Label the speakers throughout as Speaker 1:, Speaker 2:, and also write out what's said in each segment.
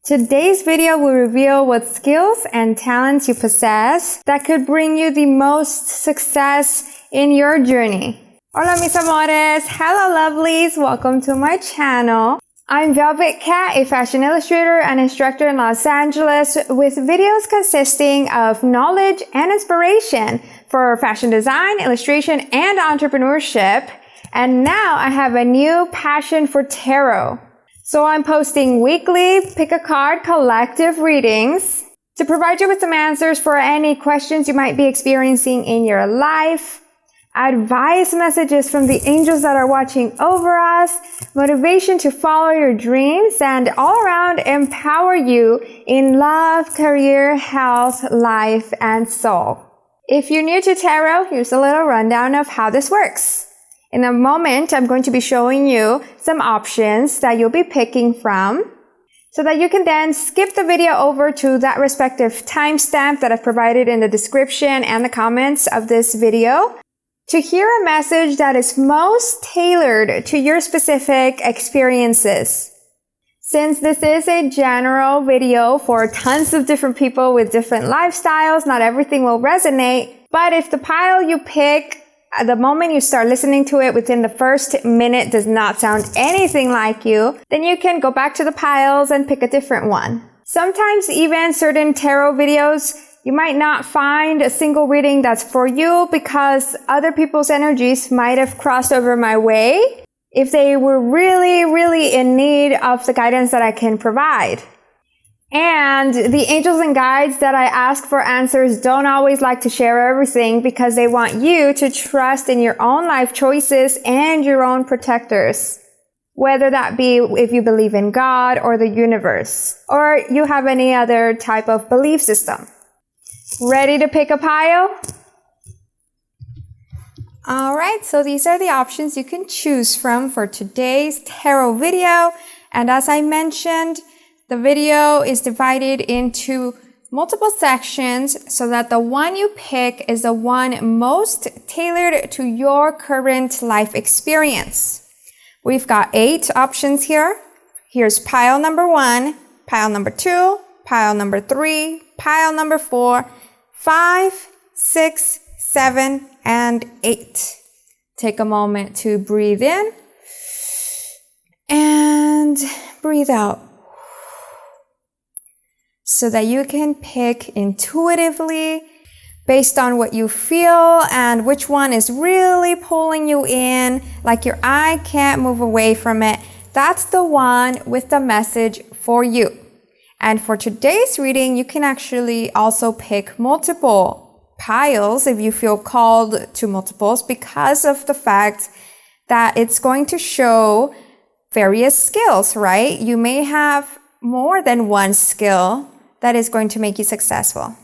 Speaker 1: Today's video will reveal what skills and talents you possess that could bring you the most success in your journey. Hola mis amores, hello lovelies, welcome to my channel. I'm Velvet Cat, a fashion illustrator and instructor in Los Angeles with videos consisting of knowledge and inspiration for fashion design, illustration, and entrepreneurship. And now I have a new passion for tarot. So I'm posting weekly pick a card collective readings to provide you with some answers for any questions you might be experiencing in your life, advice messages from the angels that are watching over us, motivation to follow your dreams, and all around empower you in love, career, health, life, and soul. If you're new to tarot, here's a little rundown of how this works. In a moment, I'm going to be showing you some options that you'll be picking from so that you can then skip the video over to that respective timestamp that I've provided in the description and the comments of this video to hear a message that is most tailored to your specific experiences. Since this is a general video for tons of different people with different lifestyles, not everything will resonate, but if the pile you pick at the moment you start listening to it within the first minute does not sound anything like you, then you can go back to the piles and pick a different one. Sometimes even certain tarot videos, you might not find a single reading that's for you because other people's energies might have crossed over my way if they were really in need of the guidance that I can provide. And the angels and guides that I ask for answers don't always like to share everything because they want you to trust in your own life choices and your own protectors. Whether that be if you believe in God or the universe, or you have any other type of belief system. Ready to pick a pile? Alright, so these are the options you can choose from for today's tarot video. And as I mentioned, the video is divided into multiple sections so that the one you pick is the one most tailored to your current life experience. We've got 8 options here. Here's pile number 1, pile number 2, pile number 3, pile number 4, 5, 6, 7, and 8. Take a moment to breathe in and breathe out, so that you can pick intuitively based on what you feel and which one is really pulling you in, like your eye can't move away from it. That's the one with the message for you. And for today's reading, you can actually also pick multiple piles if you feel called to multiples because of the fact that it's going to show various skills, right? You may have more than one skill that is going to make you successful.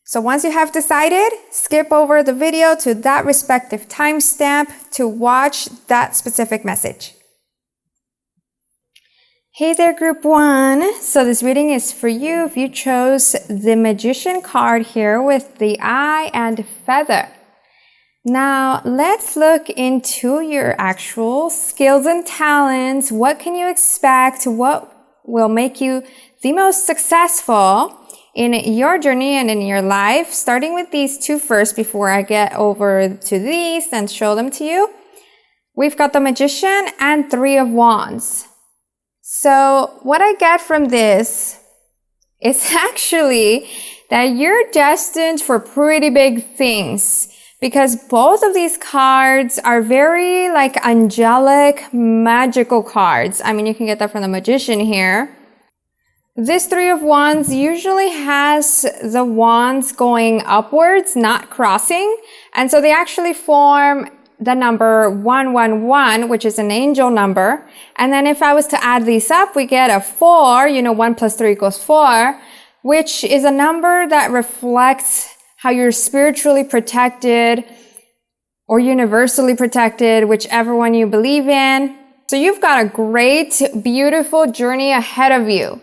Speaker 1: So once you have decided, skip over the video to that respective timestamp to watch that specific message. Hey there, group 1. So this reading is for you if you chose the Magician card here with the eye and feather. Now, let's look into your actual skills and talents. What can you expect? What will make you the most successful in your journey and in your life? Starting with these 2 first before I get over to these and show them to you. We've got the Magician and 3 of Wands. So what I get from this is actually that you're destined for pretty big things because both of these cards are very like angelic, magical cards. I mean, you can get that from the Magician here. This 3 of Wands usually has the wands going upwards, not crossing. And so they actually form the number 111, which is an angel number. And then if I was to add these up, we get a 4, 1 plus 3 equals 4, which is a number that reflects how you're spiritually protected or universally protected, whichever one you believe in. So you've got a great, beautiful journey ahead of you.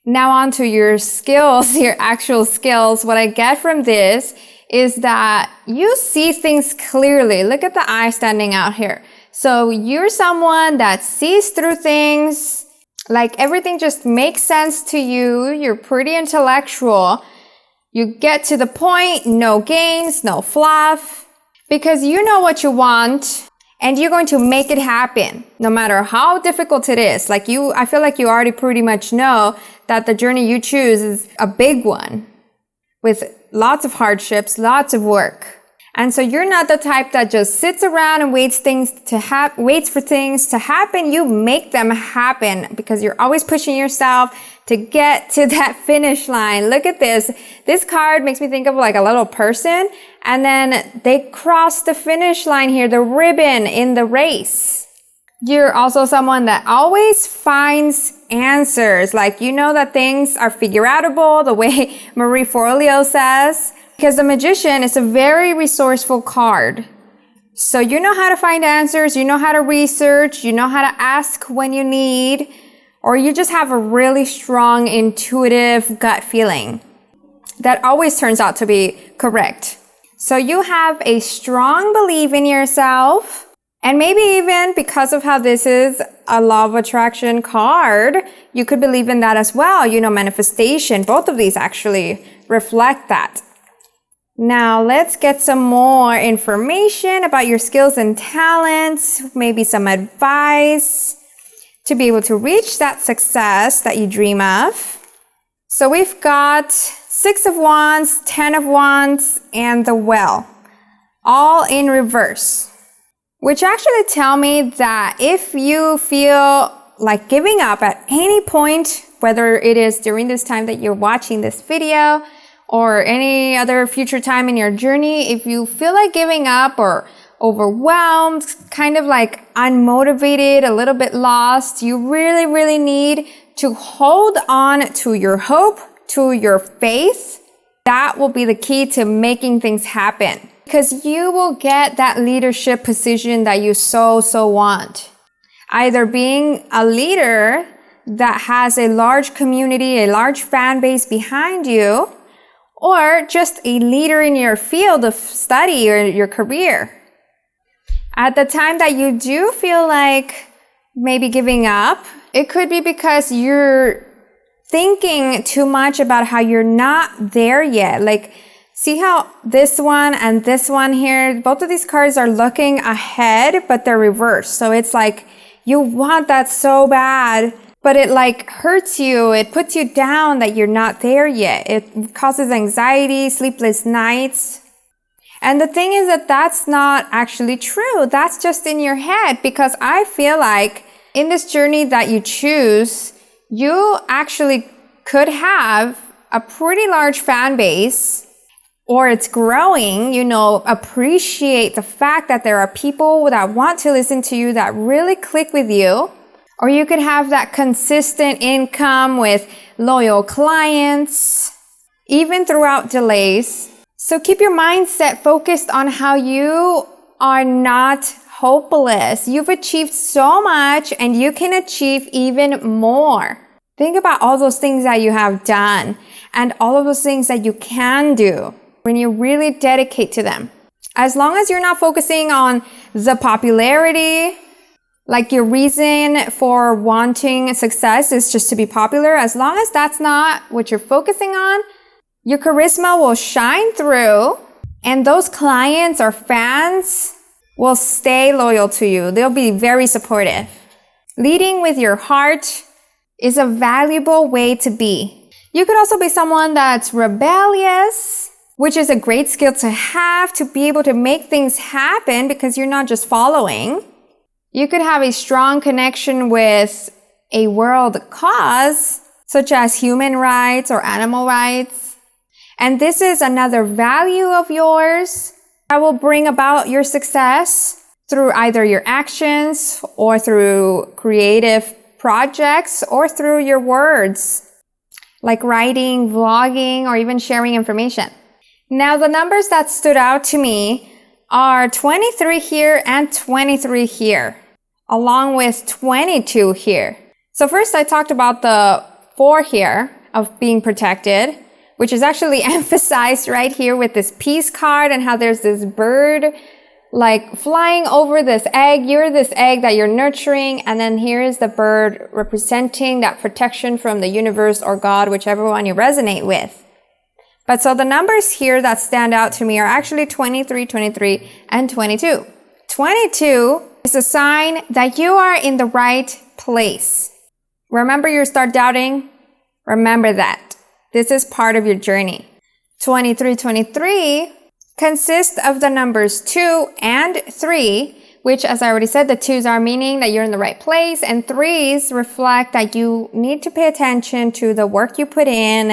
Speaker 1: Now on to your skills, your actual skills. What I get from this is that you see things clearly. Look at the eye standing out here. So you're someone that sees through things Like everything just makes sense to you. You're pretty intellectual. You get to the point, no games, no fluff, because you know what you want and you're going to make it happen no matter how difficult it is. I feel like you already pretty much know that the journey you choose is a big one with lots of hardships, lots of work. And so you're not the type that just sits around and waits for things to happen. You make them happen because you're always pushing yourself to get to that finish line. Look at this. This card makes me think of like a little person, and then they cross the finish line here, the ribbon in the race. You're also someone that always finds answers. Like, you know that things are figure outable, the way Marie Forleo says. Because the Magician is a very resourceful card. So you know how to find answers, you know how to research, you know how to ask when you need, or you just have a really strong intuitive gut feeling that always turns out to be correct. So you have a strong belief in yourself, and maybe even because of how this is a law of attraction card, you could believe in that as well. You know, manifestation, both of these actually reflect that. Now let's get some more information about your skills and talents, maybe some advice to be able to reach that success that you dream of. So we've got 6 of Wands, 10 of Wands, and the Well, all in reverse, which actually tell me that if you feel like giving up at any point, whether it is during this time that you're watching this video, or any other future time in your journey, if you feel like giving up or overwhelmed, kind of like unmotivated, a little bit lost, you really, really need to hold on to your hope, to your faith. That will be the key to making things happen, because you will get that leadership position that you so want. Either being a leader that has a large community, a large fan base behind you, or just a leader in your field of study or your career. At the time that you do feel like maybe giving up, it could be because you're thinking too much about how you're not there yet. Like, see how this one and this one here, both of these cards are looking ahead, but they're reversed. So it's like you want that so bad, but it like hurts you, it puts you down that you're not there yet. It causes anxiety, sleepless nights. And the thing is that that's not actually true. That's just in your head, because I feel like in this journey that you choose, you actually could have a pretty large fan base, or it's growing, appreciate the fact that there are people that want to listen to you, that really click with you. Or you could have that consistent income with loyal clients, even throughout delays. So keep your mindset focused on how you are not hopeless. You've achieved so much and you can achieve even more. Think about all those things that you have done and all of those things that you can do when you really dedicate to them. As long as you're not focusing on the popularity, like your reason for wanting success is just to be popular, as long as that's not what you're focusing on, your charisma will shine through, and those clients or fans will stay loyal to you. They'll be very supportive. Leading with your heart is a valuable way to be. You could also be someone that's rebellious, which is a great skill to have to be able to make things happen, because you're not just following. You could have a strong connection with a world cause, such as human rights or animal rights. And this is another value of yours that will bring about your success through either your actions or through creative projects or through your words, like writing, vlogging, or even sharing information. Now, the numbers that stood out to me are 23 here and 23 here, along with 22 here. So first I talked about the 4 here of being protected, which is actually emphasized right here with this peace card, and how there's this bird like flying over this egg. You're this egg that you're nurturing, and then here is the bird representing that protection from the universe or God, whichever one you resonate with. But so the numbers here that stand out to me are actually 23, 23, and 22. 22 is a sign that you are in the right place. Remember you start doubting? Remember that. This is part of your journey. 23, 23 consists of the numbers 2 and 3, which, as I already said, the 2s are meaning that you're in the right place, and 3s reflect that you need to pay attention to the work you put in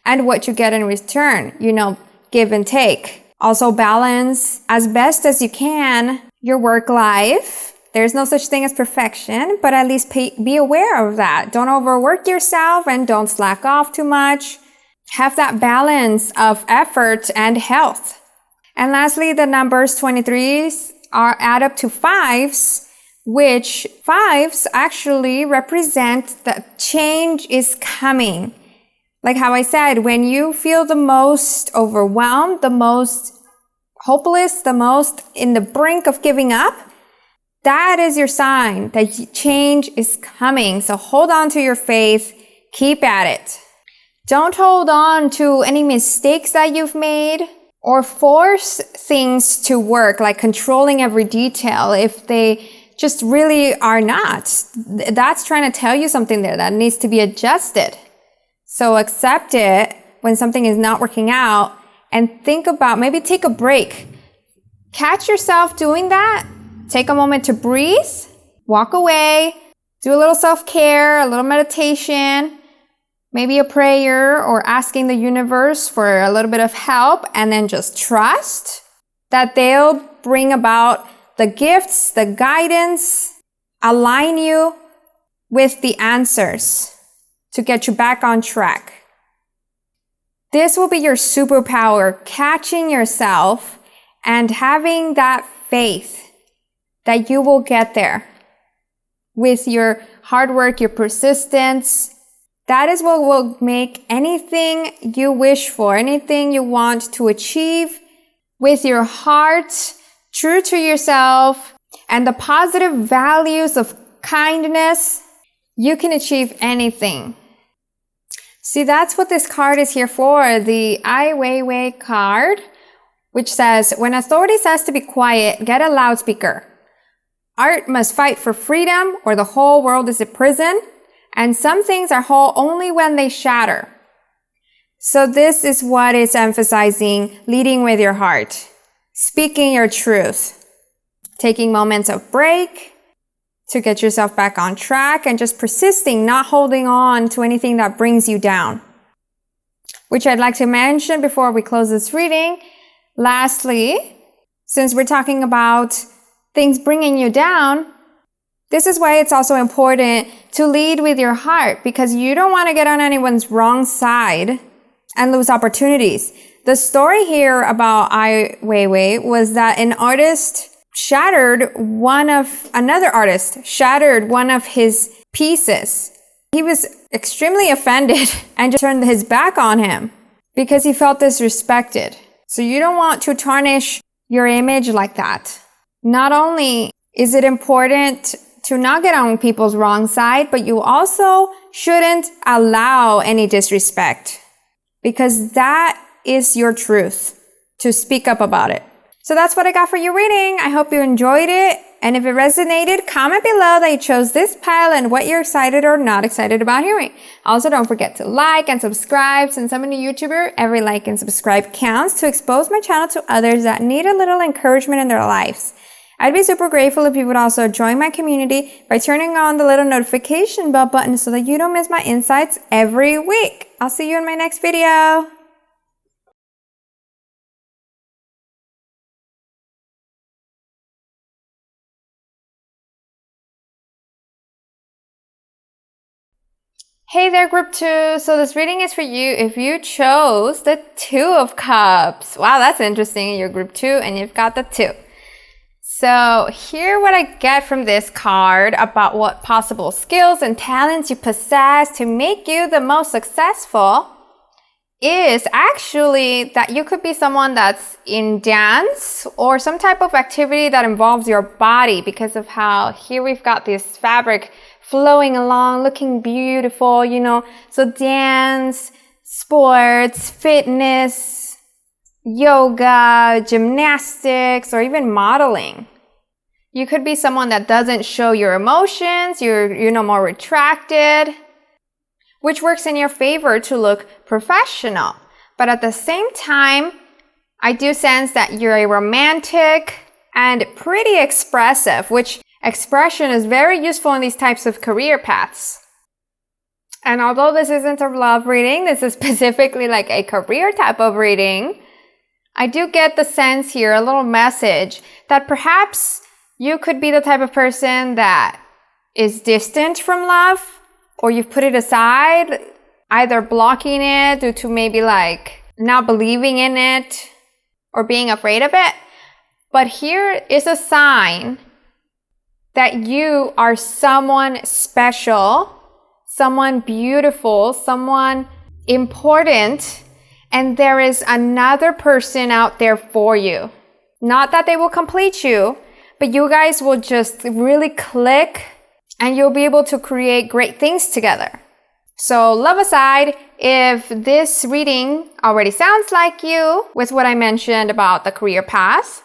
Speaker 1: and what you get in return. You know, give and take. Also balance as best as you can your work life. There's no such thing as perfection, but at least be aware of that. Don't overwork yourself and don't slack off too much. Have that balance of effort and health. And lastly, the numbers 23s add up to 5s, which 5s actually represent that change is coming. Like how I said, when you feel the most overwhelmed, the most hopeless, the most in the brink of giving up, that is your sign that change is coming. So hold on to your faith, keep at it. Don't hold on to any mistakes that you've made or force things to work, like controlling every detail if they just really are not. That's trying to tell you something there that needs to be adjusted. So accept it when something is not working out and think about, maybe take a break. Catch yourself doing that. Take a moment to breathe, walk away, do a little self-care, a little meditation, maybe a prayer or asking the universe for a little bit of help, and then just trust that they'll bring about the gifts, the guidance, align you with the answers to get you back on track. This will be your superpower, catching yourself and having that faith that you will get there with your hard work, your persistence. That is what will make anything you wish for, anything you want to achieve with your heart, true to yourself, and the positive values of kindness, you can achieve anything. See, that's what this card is here for, the Ai Weiwei card, which says, when authority says to be quiet, get a loudspeaker. Art must fight for freedom or the whole world is a prison, and some things are whole only when they shatter. So this is what it's emphasizing, leading with your heart, speaking your truth, taking moments of break to get yourself back on track, and just persisting, not holding on to anything that brings you down. Which I'd like to mention before we close this reading. Lastly, since we're talking about things bringing you down, this is why it's also important to lead with your heart, because you don't want to get on anyone's wrong side and lose opportunities. The story here about Ai Weiwei was that another artist shattered one of his pieces. He was extremely offended and just turned his back on him because he felt disrespected. So you don't want to tarnish your image like that. Not only is it important to not get on people's wrong side, but you also shouldn't allow any disrespect, because that is your truth, to speak up about it. So that's what I got for your reading. I hope you enjoyed it. And if it resonated, comment below that you chose this pile and what you're excited or not excited about hearing. Also, don't forget to like and subscribe. Since I'm a new YouTuber, every like and subscribe counts to expose my channel to others that need a little encouragement in their lives. I'd be super grateful if you would also join my community by turning on the little notification bell button so that you don't miss my insights every week. I'll see you in my next video. Hey there, group 2. So this reading is for you if you chose the 2 of Cups. Wow, that's interesting. You're group 2 and you've got the 2. So here what I get from this card about what possible skills and talents you possess to make you the most successful is actually that you could be someone that's in dance or some type of activity that involves your body, because of how here we've got this fabric flowing along, looking beautiful, you know. So dance, sports, fitness, yoga, gymnastics, or even modeling. You could be someone that doesn't show your emotions, you're more retracted, which works in your favor to look professional. But at the same time, I do sense that you're a romantic and pretty expressive, which expression is very useful in these types of career paths. And although this isn't a love reading, this is specifically like a career type of reading, I do get the sense here, a little message, that perhaps you could be the type of person that is distant from love, or you've put it aside, either blocking it due to maybe like not believing in it or being afraid of it. But here is a sign that you are someone special, someone beautiful, someone important, and there is another person out there for you. Not that they will complete you, but you guys will just really click and you'll be able to create great things together. So love aside, if this reading already sounds like you with what I mentioned about the career path,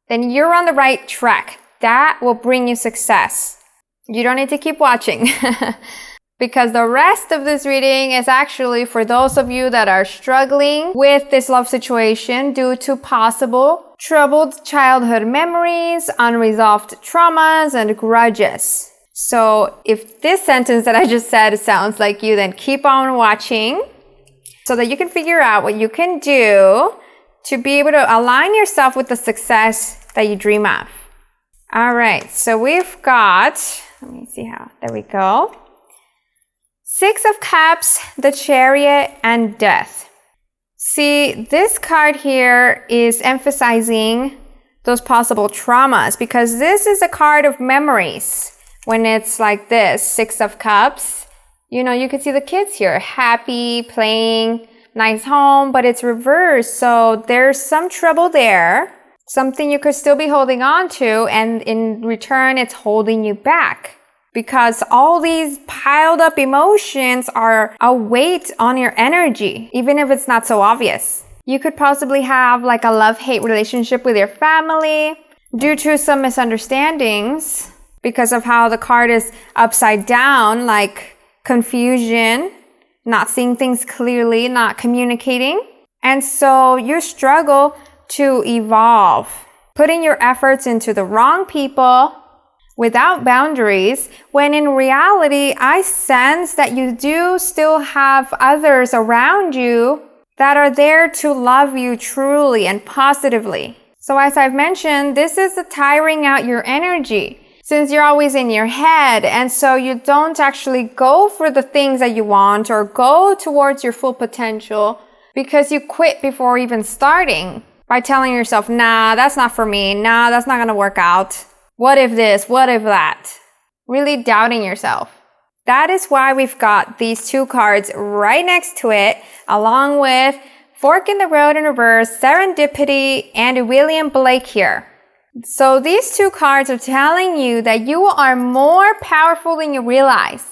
Speaker 1: then you're on the right track. That will bring you success. You don't need to keep watching because the rest of this reading is actually for those of you that are struggling with this love situation due to possible troubled childhood memories, unresolved traumas, and grudges. So if this sentence that I just said sounds like you, then keep on watching so that you can figure out what you can do to be able to align yourself with the success that you dream of. All right, so we've got, let me see how, there we go. 6 of Cups, the Chariot, and Death. See, this card here is emphasizing those possible traumas because this is a card of memories. When it's like this, 6 of Cups, you know, you can see the kids here, happy, playing, nice home, but it's reversed. So there's some trouble there, something you could still be holding on to, and in return, it's holding you back. Because all these piled up emotions are a weight on your energy, even if it's not so obvious. You could possibly have like a love-hate relationship with your family due to some misunderstandings because of how the card is upside down, like confusion, not seeing things clearly, not communicating. And so you struggle to evolve, putting your efforts into the wrong people without boundaries, when in reality, I sense that you do still have others around you that are there to love you truly and positively. So as I've mentioned, this is tiring out your energy since you're always in your head, and so you don't actually go for the things that you want or go towards your full potential because you quit before even starting by telling yourself, nah, that's not for me, nah, that's not gonna work out. What if this? What if that? Really doubting yourself. That is why we've got these 2 cards right next to it, along with Fork in the Road in reverse, Serendipity, and William Blake here. So these 2 cards are telling you that you are more powerful than you realize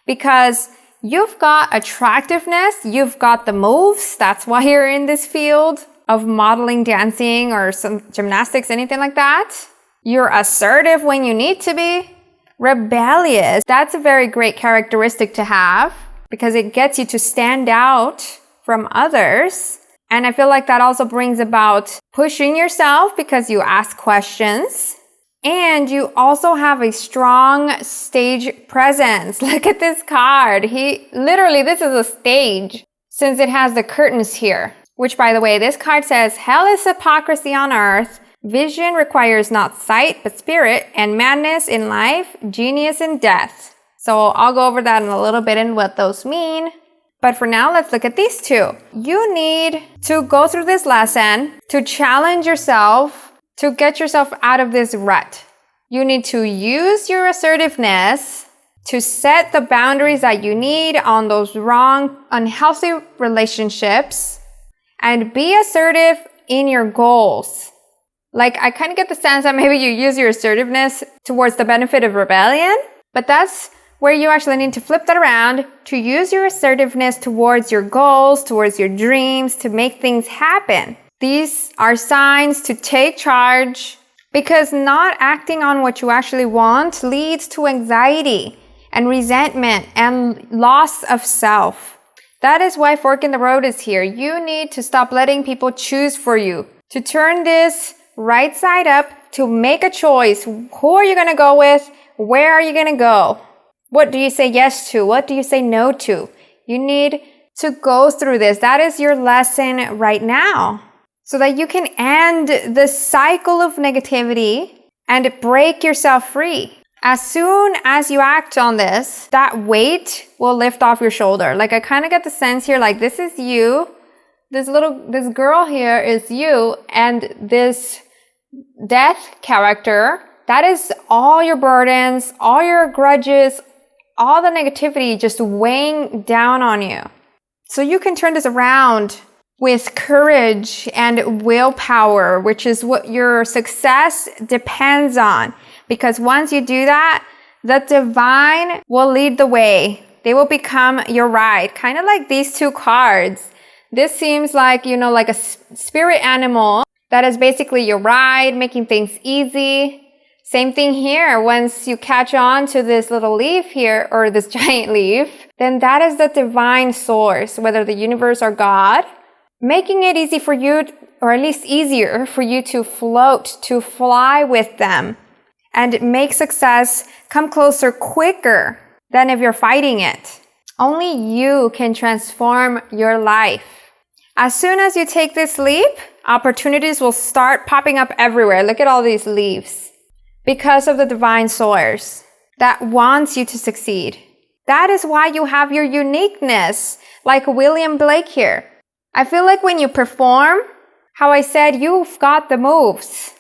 Speaker 1: because you've got attractiveness, you've got the moves. That's why you're in this field of modeling, dancing, or some gymnastics, anything like that. You're assertive when you need to be. Rebellious. That's a very great characteristic to have because it gets you to stand out from others. And I feel like that also brings about pushing yourself because you ask questions. And you also have a strong stage presence. Look at this card. This is a stage since it has the curtains here. Which, by the way, this card says, hell is hypocrisy on earth. Vision requires not sight, but spirit, and madness in life, genius in death. So I'll go over that in a little bit and what those mean. But for now, let's look at these 2. You need to go through this lesson to challenge yourself, to get yourself out of this rut. You need to use your assertiveness to set the boundaries that you need on those wrong, unhealthy relationships, and be assertive in your goals. Like, I kind of get the sense that maybe you use your assertiveness towards the benefit of rebellion, but that's where you actually need to flip that around to use your assertiveness towards your goals, towards your dreams, to make things happen. These are signs to take charge, because not acting on what you actually want leads to anxiety and resentment and loss of self. That is why Fork in the Road is here. You need to stop letting people choose for you, to turn this right side up, to make a choice. Who are you going to go with? Where are you going to go? What do you say yes to? What do you say no to? You need to go through this. That is your lesson right now, so that you can end the cycle of negativity and break yourself free. As soon as you act on this, that weight will lift off your shoulder. Like, I kind of get the sense here, like, this is you. This girl here is you, and this death character, that is all your burdens, all your grudges, all the negativity just weighing down on you. So you can turn this around with courage and willpower, which is what your success depends on. Because once you do that, the divine will lead the way. They will become your ride. Kind of like these two cards. This seems like, like a spirit animal that is basically your ride, making things easy. Same thing here. Once you catch on to this little leaf here, or this giant leaf, then that is the divine source, whether the universe or God, making it easy for you, or at least easier for you to float, to fly with them, and make success come closer quicker than if you're fighting it. Only you can transform your life. As soon as you take this leap, opportunities will start popping up everywhere. Look at all these leaves. Because of the divine source that wants you to succeed. That is why you have your uniqueness, like William Blake here. I feel like when you perform, how I said, you've got the moves.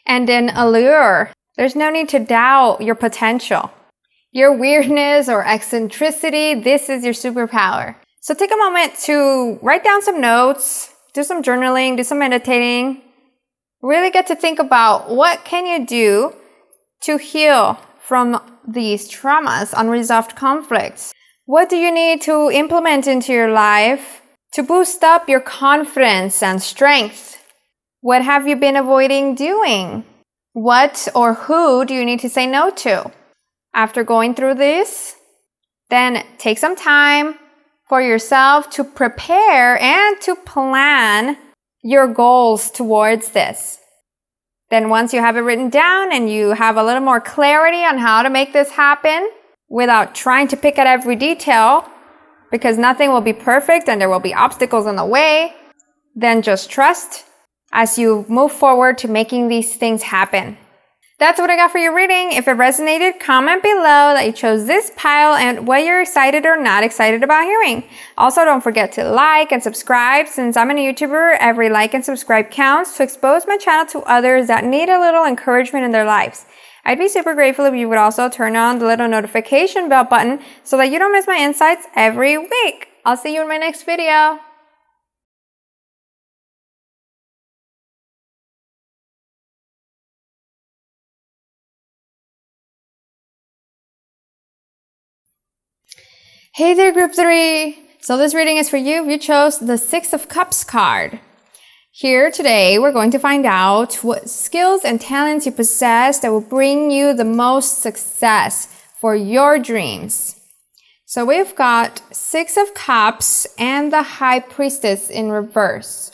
Speaker 1: And in Allure, there's no need to doubt your potential. Your weirdness or eccentricity, this is your superpower. So take a moment to write down some notes, do some journaling, do some meditating. Really get to think about what can you do to heal from these traumas, unresolved conflicts. What do you need to implement into your life to boost up your confidence and strength? What have you been avoiding doing? What or who do you need to say no to? After going through this, then take some time for yourself to prepare and to plan your goals towards this. Then once you have it written down and you have a little more clarity on how to make this happen without trying to pick at every detail, because nothing will be perfect and there will be obstacles in the way, then just trust as you move forward to making these things happen. That's what I got for your reading. If it resonated, comment below that you chose this pile and what you're excited or not excited about hearing. Also, don't forget to like and subscribe. Since I'm a YouTuber, every like and subscribe counts to expose my channel to others that need a little encouragement in their lives. I'd be super grateful if you would also turn on the little notification bell button so that you don't miss my insights every week. I'll see you in my next video. Hey there, Group 3! So this reading is for you if you chose the Six of Cups card. Here today, we're going to find out what skills and talents you possess that will bring you the most success for your dreams. So we've got Six of Cups and the High Priestess in reverse.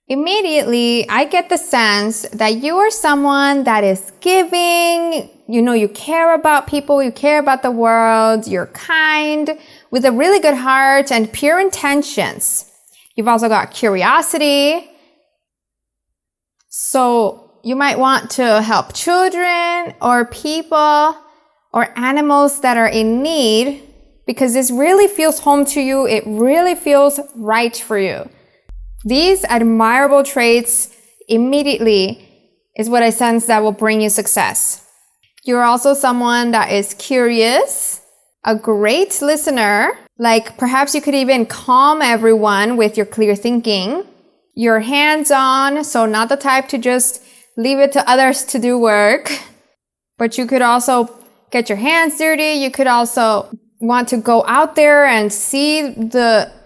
Speaker 1: Immediately, I get the sense that you are someone that is giving, you care about people, you care about the world, you're kind, with a really good heart and pure intentions. You've also got curiosity. So you might want to help children or people or animals that are in need, because this really feels home to you. It really feels right for you. These admirable traits immediately is what I sense that will bring you success. You're also someone that is curious, a great listener. Like perhaps you could even calm everyone with your clear thinking. You're hands-on, so not the type to just leave it to others to do work. But you could also get your hands dirty. You could also want to go out there and see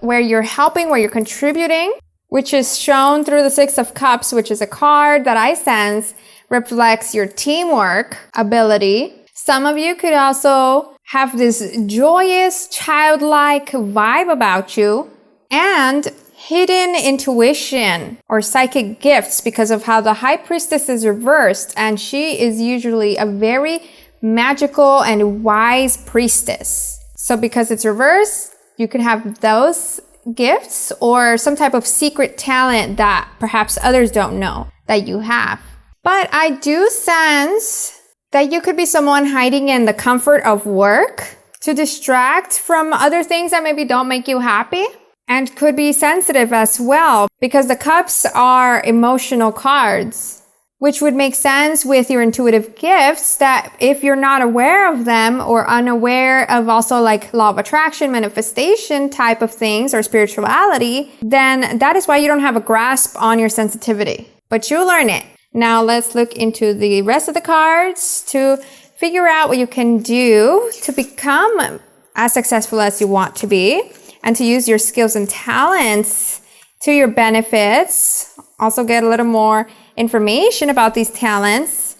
Speaker 1: where you're helping, where you're contributing, which is shown through the Six of Cups, which is a card that I sense reflects your teamwork ability. Some of you could also have this joyous, childlike vibe about you and hidden intuition or psychic gifts because of how the High Priestess is reversed, and she is usually a very magical and wise priestess. So because it's reversed, you could have those gifts or some type of secret talent that perhaps others don't know that you have. But I do sense that you could be someone hiding in the comfort of work to distract from other things that maybe don't make you happy, and could be sensitive as well because the cups are emotional cards, which would make sense with your intuitive gifts that if you're not aware of them or unaware of also like law of attraction, manifestation type of things or spirituality, then that is why you don't have a grasp on your sensitivity, but you learn it. Now let's look into the rest of the cards to figure out what you can do to become as successful as you want to be and to use your skills and talents to your benefits. Also get a little more information about these talents.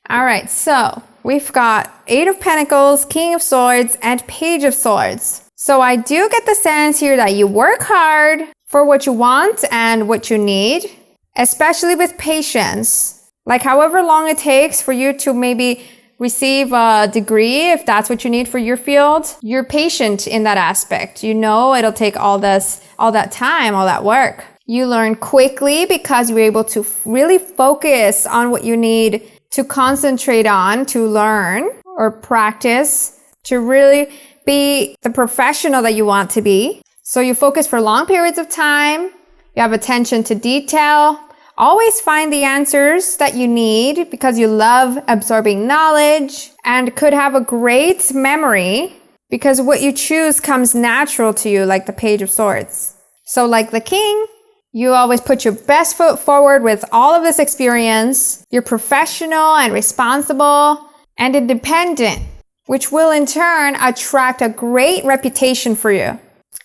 Speaker 1: All right, so we've got Eight of Pentacles, King of Swords, and Page of Swords. So I do get the sense here that you work hard for what you want and what you need, especially with patience. Like however long it takes for you to maybe receive a degree, if that's what you need for your field, you're patient in that aspect. You know it'll take all that time, all that work. You learn quickly because you're able to really focus on what you need to concentrate on, to learn or practice, to really be the professional that you want to be. So you focus for long periods of time. You have attention to detail. Always find the answers that you need because you love absorbing knowledge, and could have a great memory because what you choose comes natural to you, like the Page of Swords. So like the King, you always put your best foot forward with all of this experience. You're professional and responsible and independent, which will in turn attract a great reputation for you.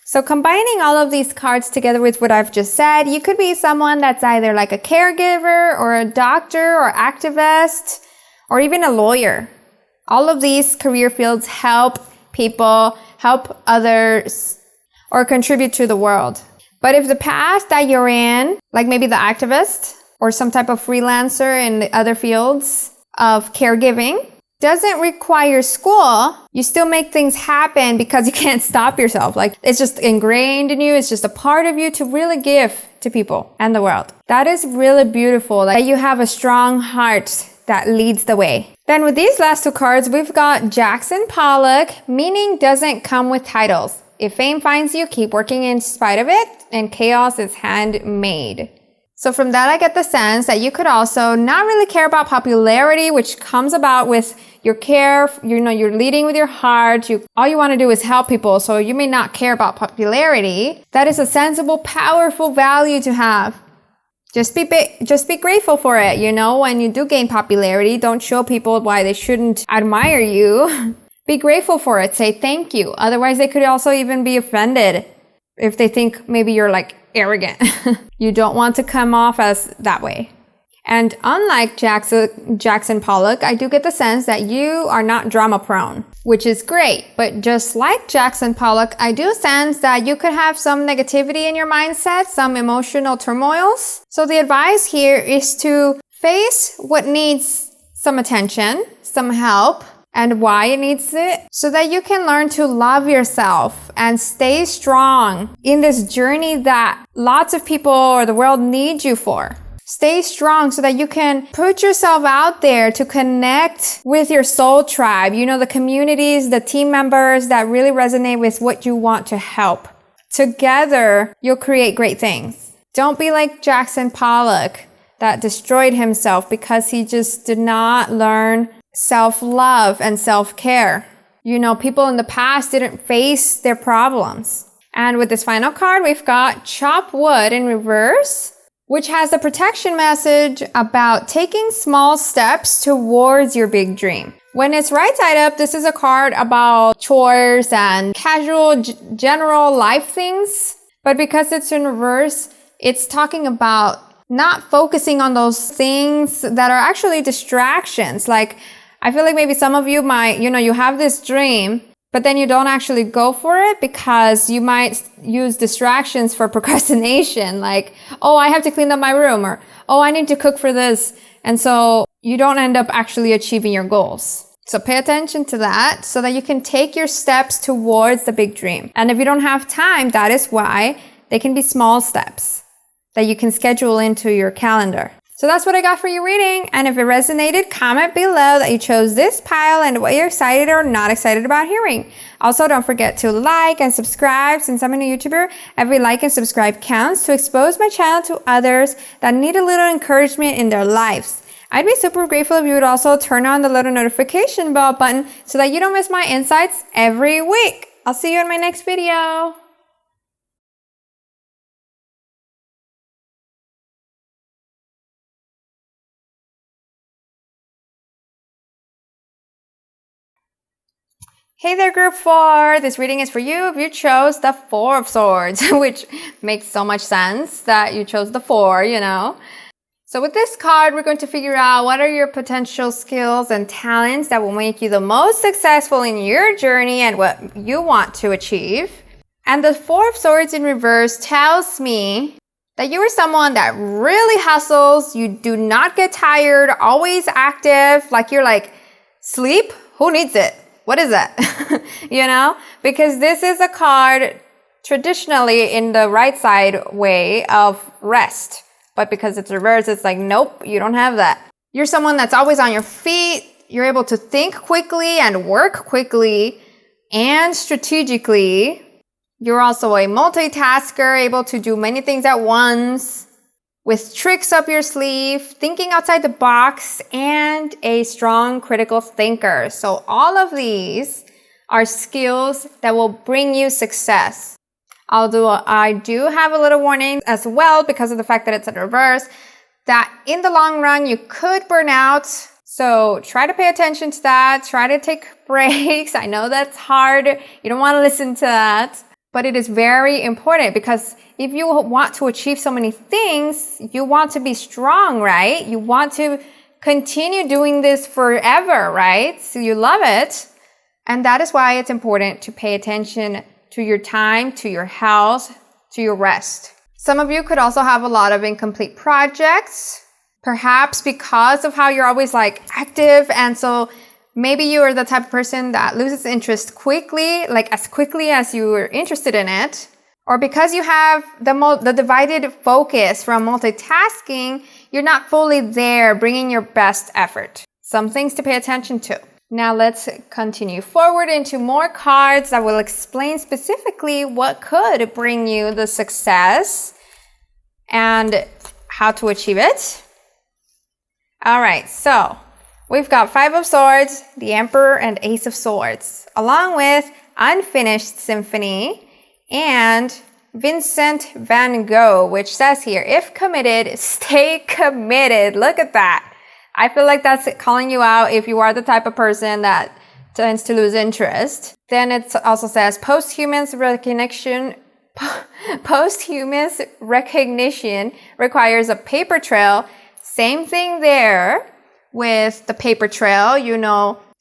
Speaker 1: So combining all of these cards together with what I've just said, you could be someone that's either like a caregiver or a doctor or activist or even a lawyer. All of these career fields help people, help others, or contribute to the world. But if the path that you're in, like maybe the activist or some type of freelancer in the other fields of caregiving, doesn't require school, you still make things happen because you can't stop yourself. Like it's just ingrained in you. It's just a part of you to really give to people and the world. That is really beautiful. Like you have a strong heart that leads the way. Then with these last two cards, we've got Jackson Pollock, meaning doesn't come with titles. If fame finds you, keep working in spite of it, and chaos is handmade. So from that, I get the sense that you could also not really care about popularity, which comes about with your care. You're leading with your heart. All you want to do is help people. So you may not care about popularity. That is a sensible, powerful value to have. Just be grateful for it. When you do gain popularity, don't show people why they shouldn't admire you. Be grateful for it. Say thank you. Otherwise, they could also even be offended if they think maybe you're like arrogant. You don't want to come off as that way. And unlike Jackson Pollock, I do get the sense that you are not drama prone, which is great. But just like Jackson Pollock, I do sense that you could have some negativity in your mindset, some emotional turmoils. So the advice here is to face what needs some attention, some help, and why it needs it, so that you can learn to love yourself and stay strong in this journey that lots of people or the world need you for. Stay strong so that you can put yourself out there to connect with your soul tribe, the communities, the team members that really resonate with what you want to help. Together, you'll create great things. Don't be like Jackson Pollock that destroyed himself because he just did not learn self-love and self-care. You know, people in the past didn't face their problems. And with this final card, we've got chop wood in reverse, which has a protection message about taking small steps towards your big dream. When it's right side up, this is a card about chores and casual, general life things. But because it's in reverse, it's talking about not focusing on those things that are actually distractions. Like, I feel like maybe some of you might, you have this dream, but then you don't actually go for it because you might use distractions for procrastination. Like, oh, I have to clean up my room, or, oh, I need to cook for this. And so you don't end up actually achieving your goals. So pay attention to that so that you can take your steps towards the big dream. And if you don't have time, that is why they can be small steps that you can schedule into your calendar. So that's what I got for your reading. And if it resonated, comment below that you chose this pile and what you're excited or not excited about hearing. Also, don't forget to like and subscribe. Since I'm a new YouTuber, every like and subscribe counts to expose my channel to others that need a little encouragement in their lives. I'd be super grateful if you would also turn on the little notification bell button so that you don't miss my insights every week. I'll see you in my next video. Hey there, group 4. This reading is for you if you chose the 4 of Swords, which makes so much sense that you chose the 4, So with this card, we're going to figure out what are your potential skills and talents that will make you the most successful in your journey and what you want to achieve. And the 4 of Swords in reverse tells me that you are someone that really hustles. You do not get tired, always active, like you're like, sleep? Who needs it? What is that? Because this is a card traditionally in the right side way of rest. But because it's reversed, it's like, nope, you don't have that. You're someone that's always on your feet. You're able to think quickly and work quickly and strategically. You're also a multitasker, able to do many things at once, with tricks up your sleeve, thinking outside the box, and a strong critical thinker. So all of these are skills that will bring you success. Although I do have a little warning as well because of the fact that it's in reverse, that in the long run you could burn out. So try to pay attention to that. Try to take breaks. I know that's hard. You don't want to listen to that. But it is very important because if you want to achieve so many things, you want to be strong, right? You want to continue doing this forever, right? So you love it. And that is why it's important to pay attention to your time, to your health, to your rest. Some of you could also have a lot of incomplete projects, perhaps because of how you're always like active. And so maybe you are the type of person that loses interest quickly, like as quickly as you were interested in it. Or because you have the divided focus from multitasking, you're not fully there bringing your best effort. Some things to pay attention to. Now let's continue forward into more cards that will explain specifically what could bring you the success and how to achieve it. All right, so we've got 5 of Swords, the Emperor, and Ace of Swords, along with Unfinished Symphony and Vincent van Gogh, which says here, if committed, stay committed. Look at that. I feel like that's calling you out if you are the type of person that tends to lose interest. Then it also says posthumous recognition requires a paper trail. Same thing there with the paper trail,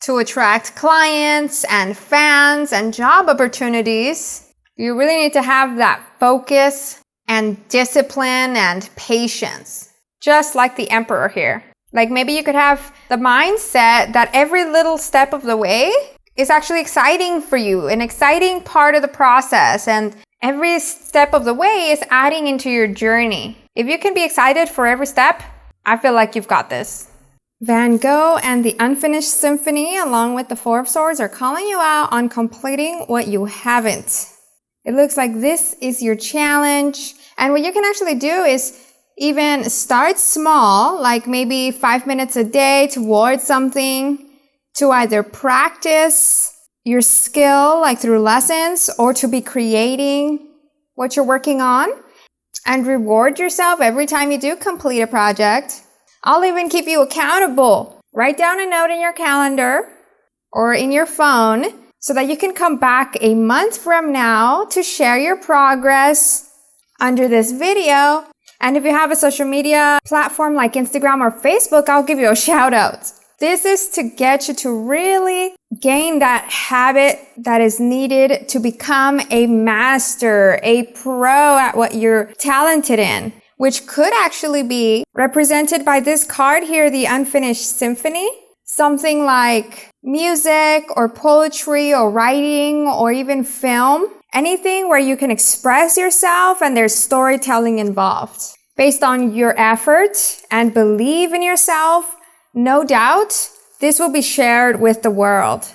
Speaker 1: to attract clients and fans and job opportunities. You really need to have that focus and discipline and patience, just like the Emperor here. Like maybe you could have the mindset that every little step of the way is actually exciting for you, an exciting part of the process, and every step of the way is adding into your journey. If you can be excited for every step, I feel like you've got this. Van Gogh and the Unfinished Symphony, along with the 4 of Swords, are calling you out on completing what you haven't. It looks like this is your challenge. And what you can actually do is even start small, like maybe 5 minutes a day towards something. to either practice your skill like through lessons or to be creating what you're working on and reward yourself every time you do complete a project. I'll even keep you accountable. Write down a note in your calendar or in your phone so that you can come back a month from now to share your progress under this video. And if you have a social media platform like Instagram or Facebook, I'll give you a shout out. This is to get you to really gain that habit that is needed to become a master, a pro at what you're talented in, which could actually be represented by this card here, the Unfinished Symphony. Something like music or poetry or writing or even film. Anything where you can express yourself and there's storytelling involved. Based on your effort and believe in yourself, no doubt, this will be shared with the world.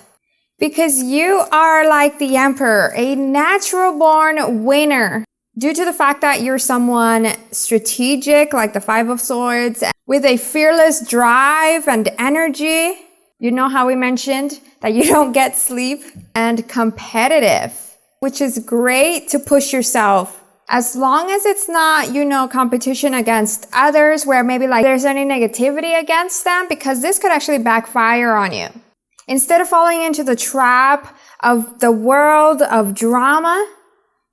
Speaker 1: Because you are like the emperor, a natural-born winner. Due to the fact that you're someone strategic, like the Five of Swords, with a fearless drive and energy. You know how we mentioned that you don't get sleep, and competitive, which is great to push yourself. As long as it's not, competition against others where maybe like there's any negativity against them, because this could actually backfire on you. Instead of falling into the trap of the world of drama,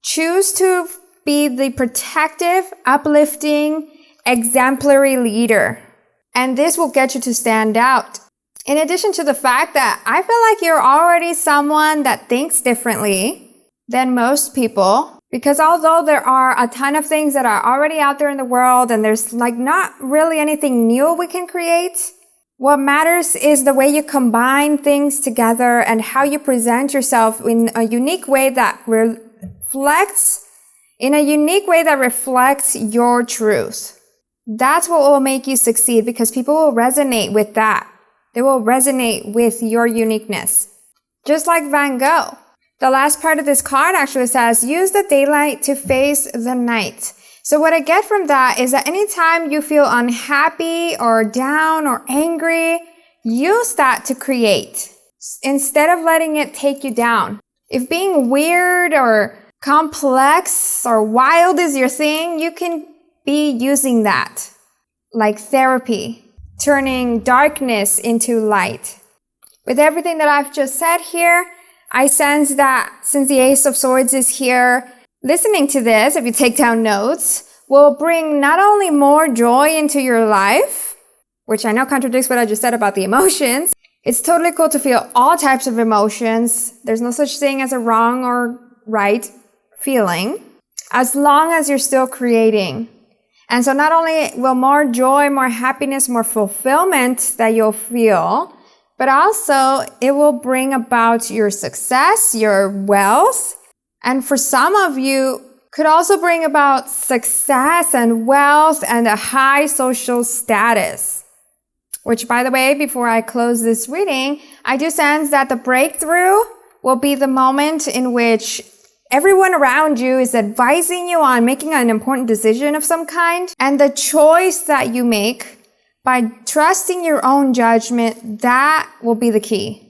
Speaker 1: choose to be the protective, uplifting, exemplary leader. And this will get you to stand out. In addition to the fact that I feel like you're already someone that thinks differently than most people, because although there are a ton of things that are already out there in the world and there's like not really anything new we can create, what matters is the way you combine things together and how you present yourself in a unique way that reflects your truth. That's what will make you succeed, because people will resonate with that. They will resonate with your uniqueness. Just like Van Gogh. The last part of this card actually says, use the daylight to face the night. So what I get from that is that anytime you feel unhappy or down or angry, use that to create instead of letting it take you down. If being weird or complex or wild is your thing, you can be using that like therapy, turning darkness into light. With everything that I've just said here, I sense that since the Ace of Swords is here, listening to this, if you take down notes, will bring not only more joy into your life, which I know contradicts what I just said about the emotions. It's totally cool to feel all types of emotions. There's no such thing as a wrong or right feeling, as long as you're still creating. And so not only will more joy, more happiness, more fulfillment that you'll feel, but also it will bring about your success, your wealth, and for some of you, could also bring about success and wealth and a high social status. Which, by the way, before I close this reading, I do sense that the breakthrough will be the moment in which everyone around you is advising you on making an important decision of some kind, and the choice that you make by trusting your own judgment, that will be the key.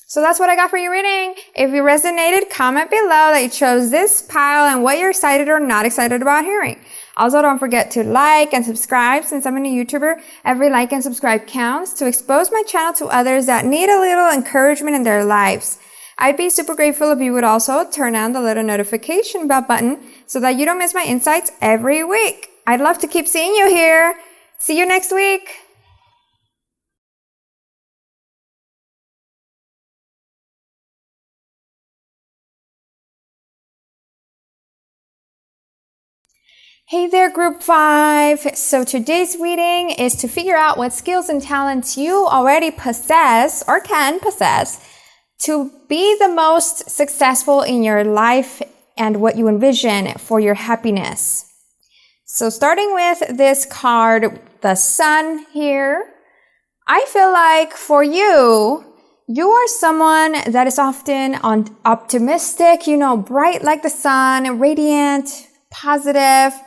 Speaker 1: So that's what I got for your reading. If you resonated, comment below that you chose this pile and what you're excited or not excited about hearing. Also, don't forget to like and subscribe. Since I'm a new YouTuber, every like and subscribe counts to expose my channel to others that need a little encouragement in their lives. I'd be super grateful if you would also turn on the little notification bell button so that you don't miss my insights every week. I'd love to keep seeing you here. See you next week. Hey there, Group 5. So today's reading is to figure out what skills and talents you already possess or can possess to be the most successful in your life and what you envision for your happiness. So starting with this card, the Sun here, I feel like for you, you are someone that is often optimistic, bright like the sun, radiant, positive.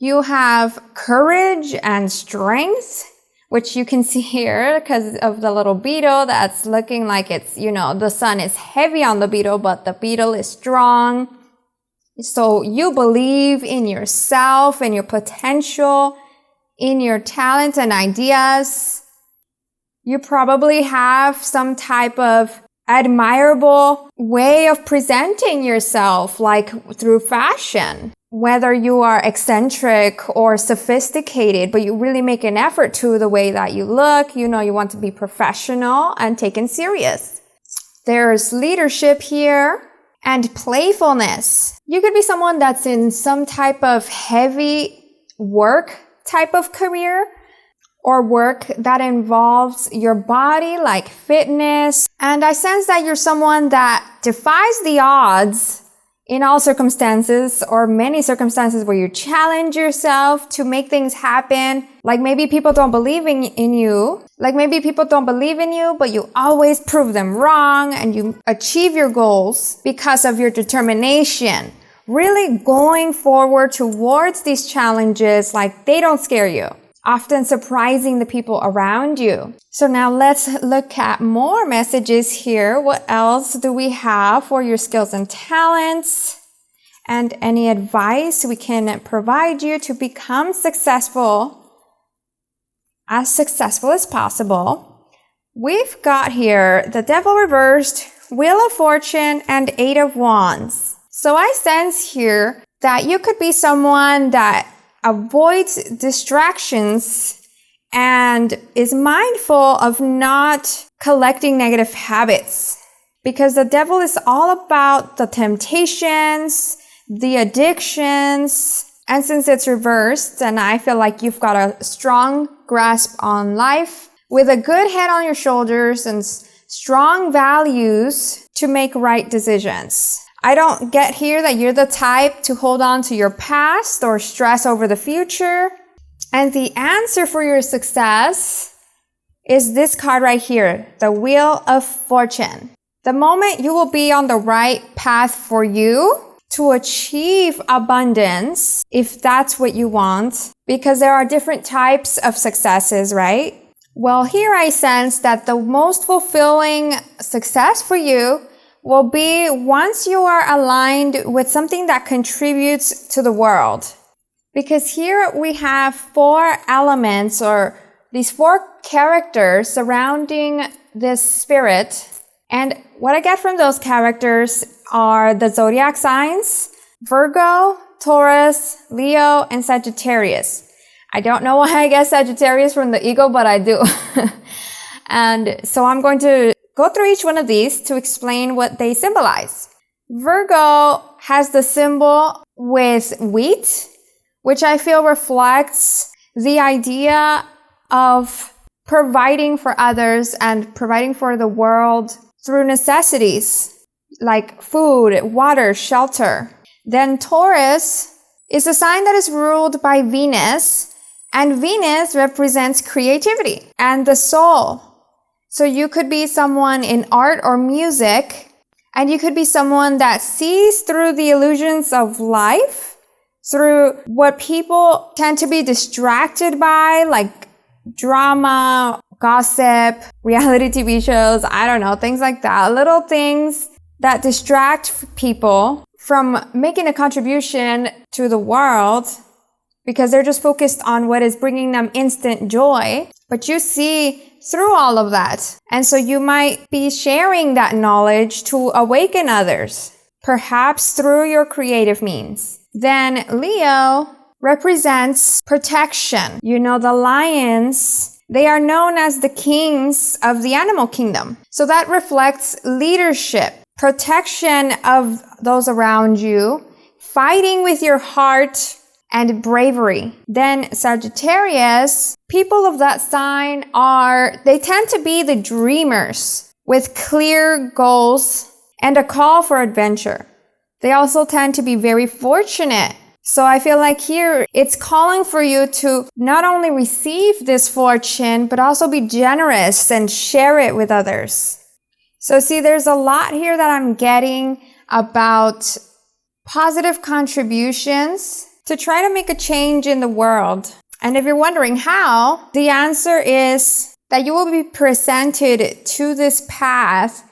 Speaker 1: You have courage and strength, which you can see here because of the little beetle that's looking like it's, the sun is heavy on the beetle, but the beetle is strong. So you believe in yourself, in your potential, in your talents and ideas. You probably have some type of admirable way of presenting yourself, like through fashion. Whether you are eccentric or sophisticated, but you really make an effort to the way that you look, you want to be professional and taken serious. There's leadership here and playfulness. You could be someone that's in some type of heavy work type of career or work that involves your body, like fitness. And I sense that you're someone that defies the odds in all circumstances or many circumstances where you challenge yourself to make things happen. Like maybe people don't believe in you. But you always prove them wrong and you achieve your goals because of your determination. Really going forward towards these challenges like they don't scare you. Often surprising the people around you. So now let's look at more messages here. What else do we have for your skills and talents? And any advice we can provide you to become successful as possible. We've got here the Devil reversed, Wheel of Fortune, and 8 of Wands. So I sense here that you could be someone that avoids distractions and is mindful of not collecting negative habits. Because the devil is all about the temptations, the addictions, and since it's reversed, and I feel like you've got a strong grasp on life with a good head on your shoulders and strong values to make right decisions. I don't get here that you're the type to hold on to your past or stress over the future. And the answer for your success is this card right here, the Wheel of Fortune. The moment you will be on the right path for you to achieve abundance, if that's what you want, because there are different types of successes, right? Well, here I sense that the most fulfilling success for you will be once you are aligned with something that contributes to the world. Because here we have 4 elements or these 4 characters surrounding this spirit. And what I get from those characters are the zodiac signs, Virgo, Taurus, Leo, and Sagittarius. I don't know why I get Sagittarius from the ego, but I do. And so I'm going to go through each one of these to explain what they symbolize. Virgo has the symbol with wheat, which I feel reflects the idea of providing for others and providing for the world through necessities like food, water, shelter. Then Taurus is a sign that is ruled by Venus, and Venus represents creativity and the soul. So you could be someone in art or music, and you could be someone that sees through the illusions of life, through what people tend to be distracted by, like drama, gossip, reality TV shows, I don't know, things like that. Little things that distract people from making a contribution to the world because they're just focused on what is bringing them instant joy. But you see through all of that. And so you might be sharing that knowledge to awaken others, perhaps through your creative means. Then Leo represents protection. The lions, they are known as the kings of the animal kingdom. So that reflects leadership, protection of those around you, fighting with your heart, and bravery. Then Sagittarius, people of that sign they tend to be the dreamers with clear goals and a call for adventure. They also tend to be very fortunate. So I feel like here it's calling for you to not only receive this fortune, but also be generous and share it with others. So see, there's a lot here that I'm getting about positive contributions to try to make a change in the world. And if you're wondering how, the answer is that you will be presented to this path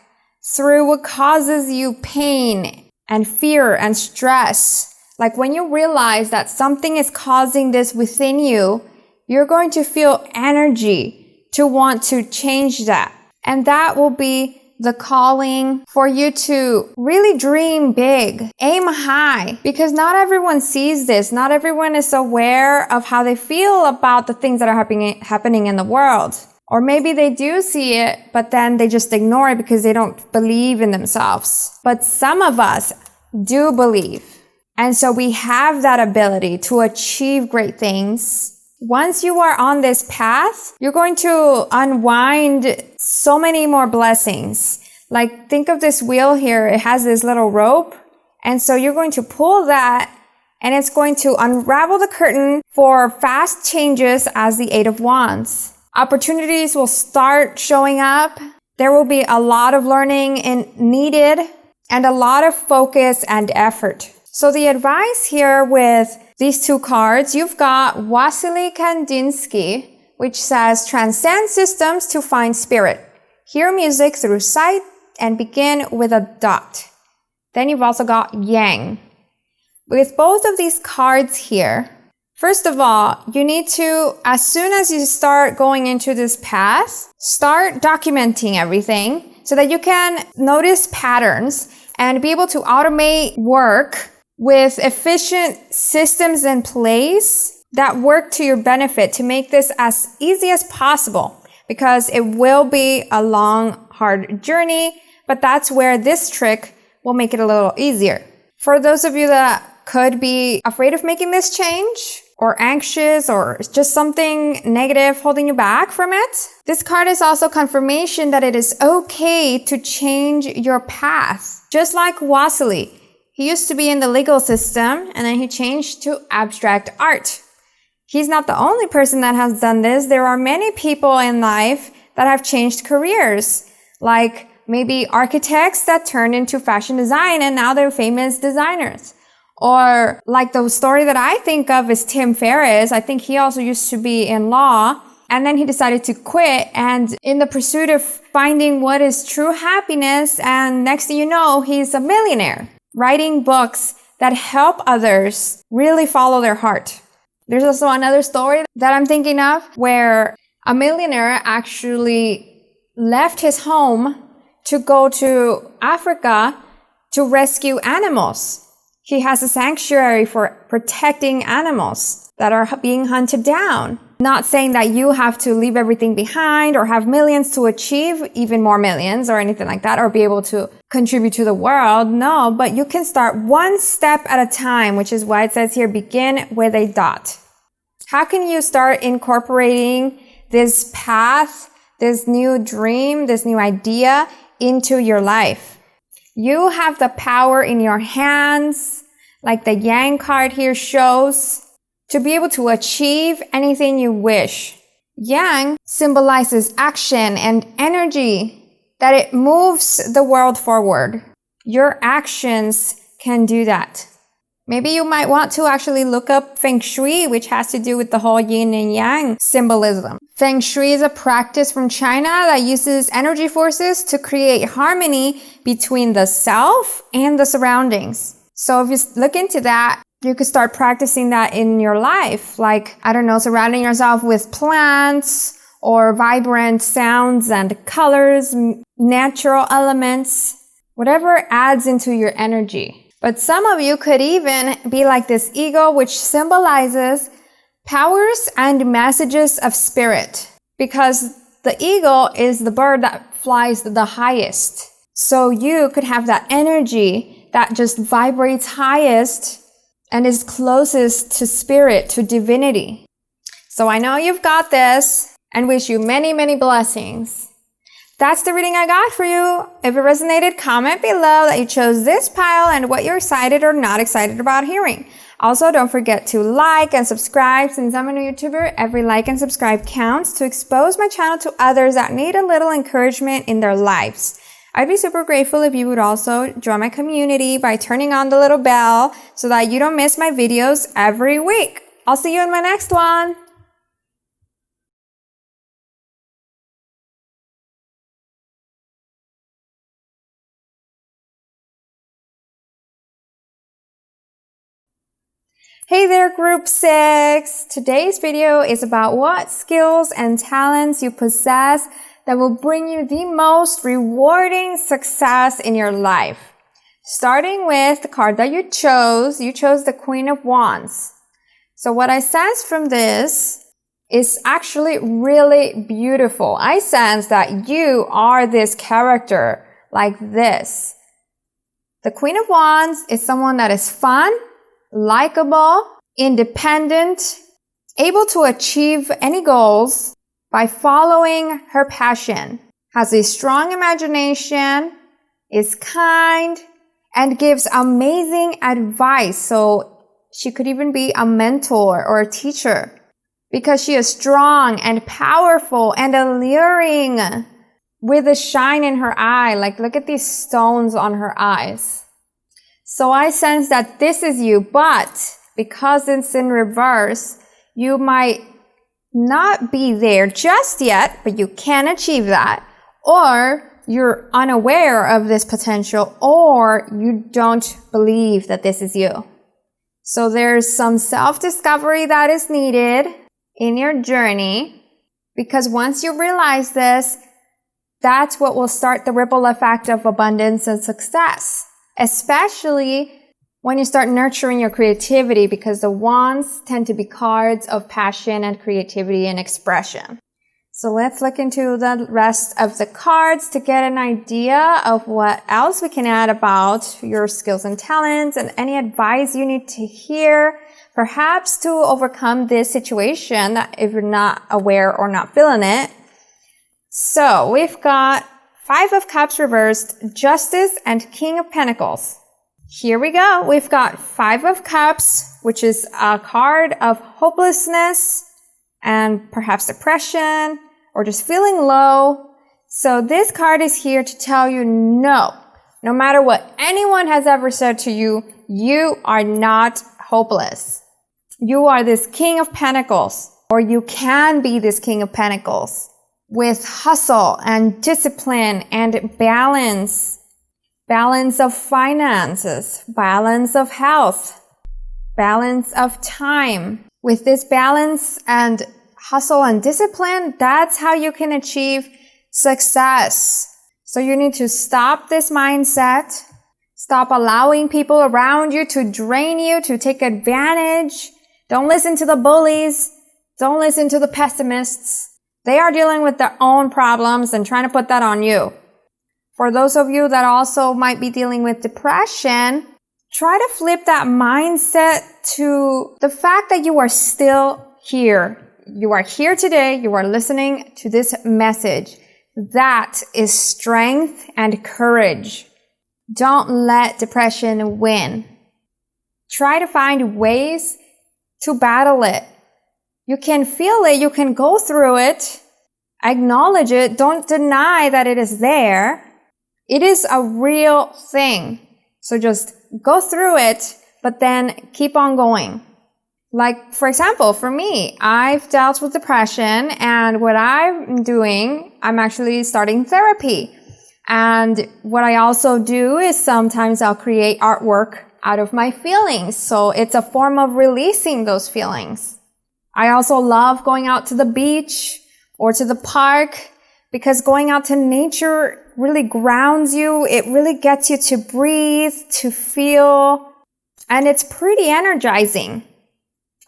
Speaker 1: through what causes you pain and fear and stress. Like when you realize that something is causing this within you, you're going to feel energy to want to change that. And that will be the calling for you to really dream big, aim high, because not everyone sees this. Not everyone is aware of how they feel about the things that are happening in the world. Or maybe they do see it, but then they just ignore it because they don't believe in themselves. But some of us do believe. And so we have that ability to achieve great things. Once you are on this path, you're going to unwind so many more blessings. Like think of this wheel here. It has this little rope. And so you're going to pull that and it's going to unravel the curtain for fast changes as the Eight of Wands. Opportunities will start showing up. There will be a lot of learning needed and a lot of focus and effort. So the advice here with these two cards, you've got Wassily Kandinsky, which says, transcend systems to find spirit. Hear music through sight and begin with a dot. Then you've also got Yang. With both of these cards here, first of all, you need to, as soon as you start going into this path, start documenting everything so that you can notice patterns and be able to automate work with efficient systems in place that work to your benefit to make this as easy as possible, because it will be a long, hard journey, but that's where this trick will make it a little easier. For those of you that could be afraid of making this change, or anxious, or just something negative holding you back from it, this card is also confirmation that it is okay to change your path. Just like Wassily, he used to be in the legal system and then he changed to abstract art. He's not the only person that has done this. There are many people in life that have changed careers, like maybe architects that turned into fashion design and now they're famous designers. Or like the story that I think of is Tim Ferriss. I think he also used to be in law and then he decided to quit, and in the pursuit of finding what is true happiness, and next thing you know, he's a millionaire writing books that help others really follow their heart. There's also another story that I'm thinking of where a millionaire actually left his home to go to Africa to rescue animals. He has a sanctuary for protecting animals that are being hunted down. Not saying that you have to leave everything behind or have millions to achieve even more millions or anything like that, or be able to contribute to the world. No, but you can start one step at a time, which is why it says here, begin with a dot. How can you start incorporating this path, this new dream, this new idea into your life? You have the power in your hands, like the Yang card here shows, to be able to achieve anything you wish. Yang symbolizes action and energy, that it moves the world forward. Your actions can do that. Maybe you might want to actually look up Feng Shui, which has to do with the whole yin and yang symbolism. Feng Shui is a practice from China that uses energy forces to create harmony between the self and the surroundings. So if you look into that, you could start practicing that in your life. Like, I don't know, surrounding yourself with plants or vibrant sounds and colors, natural elements, whatever adds into your energy. But some of you could even be like this eagle, which symbolizes powers and messages of spirit, because the eagle is the bird that flies the highest. So you could have that energy that just vibrates highest and is closest to spirit, to divinity. So I know you've got this, and wish you many, many blessings. That's the reading I got for you. If it resonated, comment below that you chose this pile and what you're excited or not excited about hearing. Also, don't forget to like and subscribe. Since I'm a new YouTuber, every like and subscribe counts to expose my channel to others that need a little encouragement in their lives. I'd be super grateful if you would also join my community by turning on the little bell so that you don't miss my videos every week. I'll see you in my next one. Hey there, Group 6! Today's video is about what skills and talents you possess that will bring you the most rewarding success in your life. Starting with the card that you chose the Queen of Wands. So what I sense from this is actually really beautiful. I sense that you are this character like this. The Queen of Wands is someone that is fun, likable, independent, able to achieve any goals by following her passion, has a strong imagination, is kind, and gives amazing advice. So she could even be a mentor or a teacher because she is strong and powerful and alluring with a shine in her eye. Like, look at these stones on her eyes. So I sense that this is you, but because it's in reverse, you might not be there just yet, but you can achieve that. Or you're unaware of this potential, or you don't believe that this is you. So there's some self-discovery that is needed in your journey, because once you realize this, that's what will start the ripple effect of abundance and success, especially when you start nurturing your creativity, because the wands tend to be cards of passion and creativity and expression. So let's look into the rest of the cards to get an idea of what else we can add about your skills and talents and any advice you need to hear, perhaps to overcome this situation that if you're not aware or not feeling it. So we've got Five of Cups reversed, Justice, and King of Pentacles. Here we go. We've got Five of Cups, which is a card of hopelessness and perhaps depression or just feeling low. So this card is here to tell you no matter what anyone has ever said to you, you are not hopeless. You are this King of Pentacles, or you can be this King of Pentacles with hustle and discipline and balance of finances, balance of health, balance of time. With this balance and hustle and discipline, that's how you can achieve success. So you need to stop this mindset, stop allowing people around you to drain you, to take advantage. Don't listen to the bullies. Don't listen to the pessimists. They are dealing with their own problems and trying to put that on you. For those of you that also might be dealing with depression, try to flip that mindset to the fact that you are still here. You are here today. You are listening to this message. That is strength and courage. Don't let depression win. Try to find ways to battle it. You can feel it. You can go through it. Acknowledge it. Don't deny that it is there. It is a real thing. So just go through it, but then keep on going. Like, for example, for me, I've dealt with depression, and what I'm doing, I'm actually starting therapy. And what I also do is sometimes I'll create artwork out of my feelings. So it's a form of releasing those feelings. I also love going out to the beach or to the park, because going out to nature really grounds you. It really gets you to breathe, to feel, and it's pretty energizing.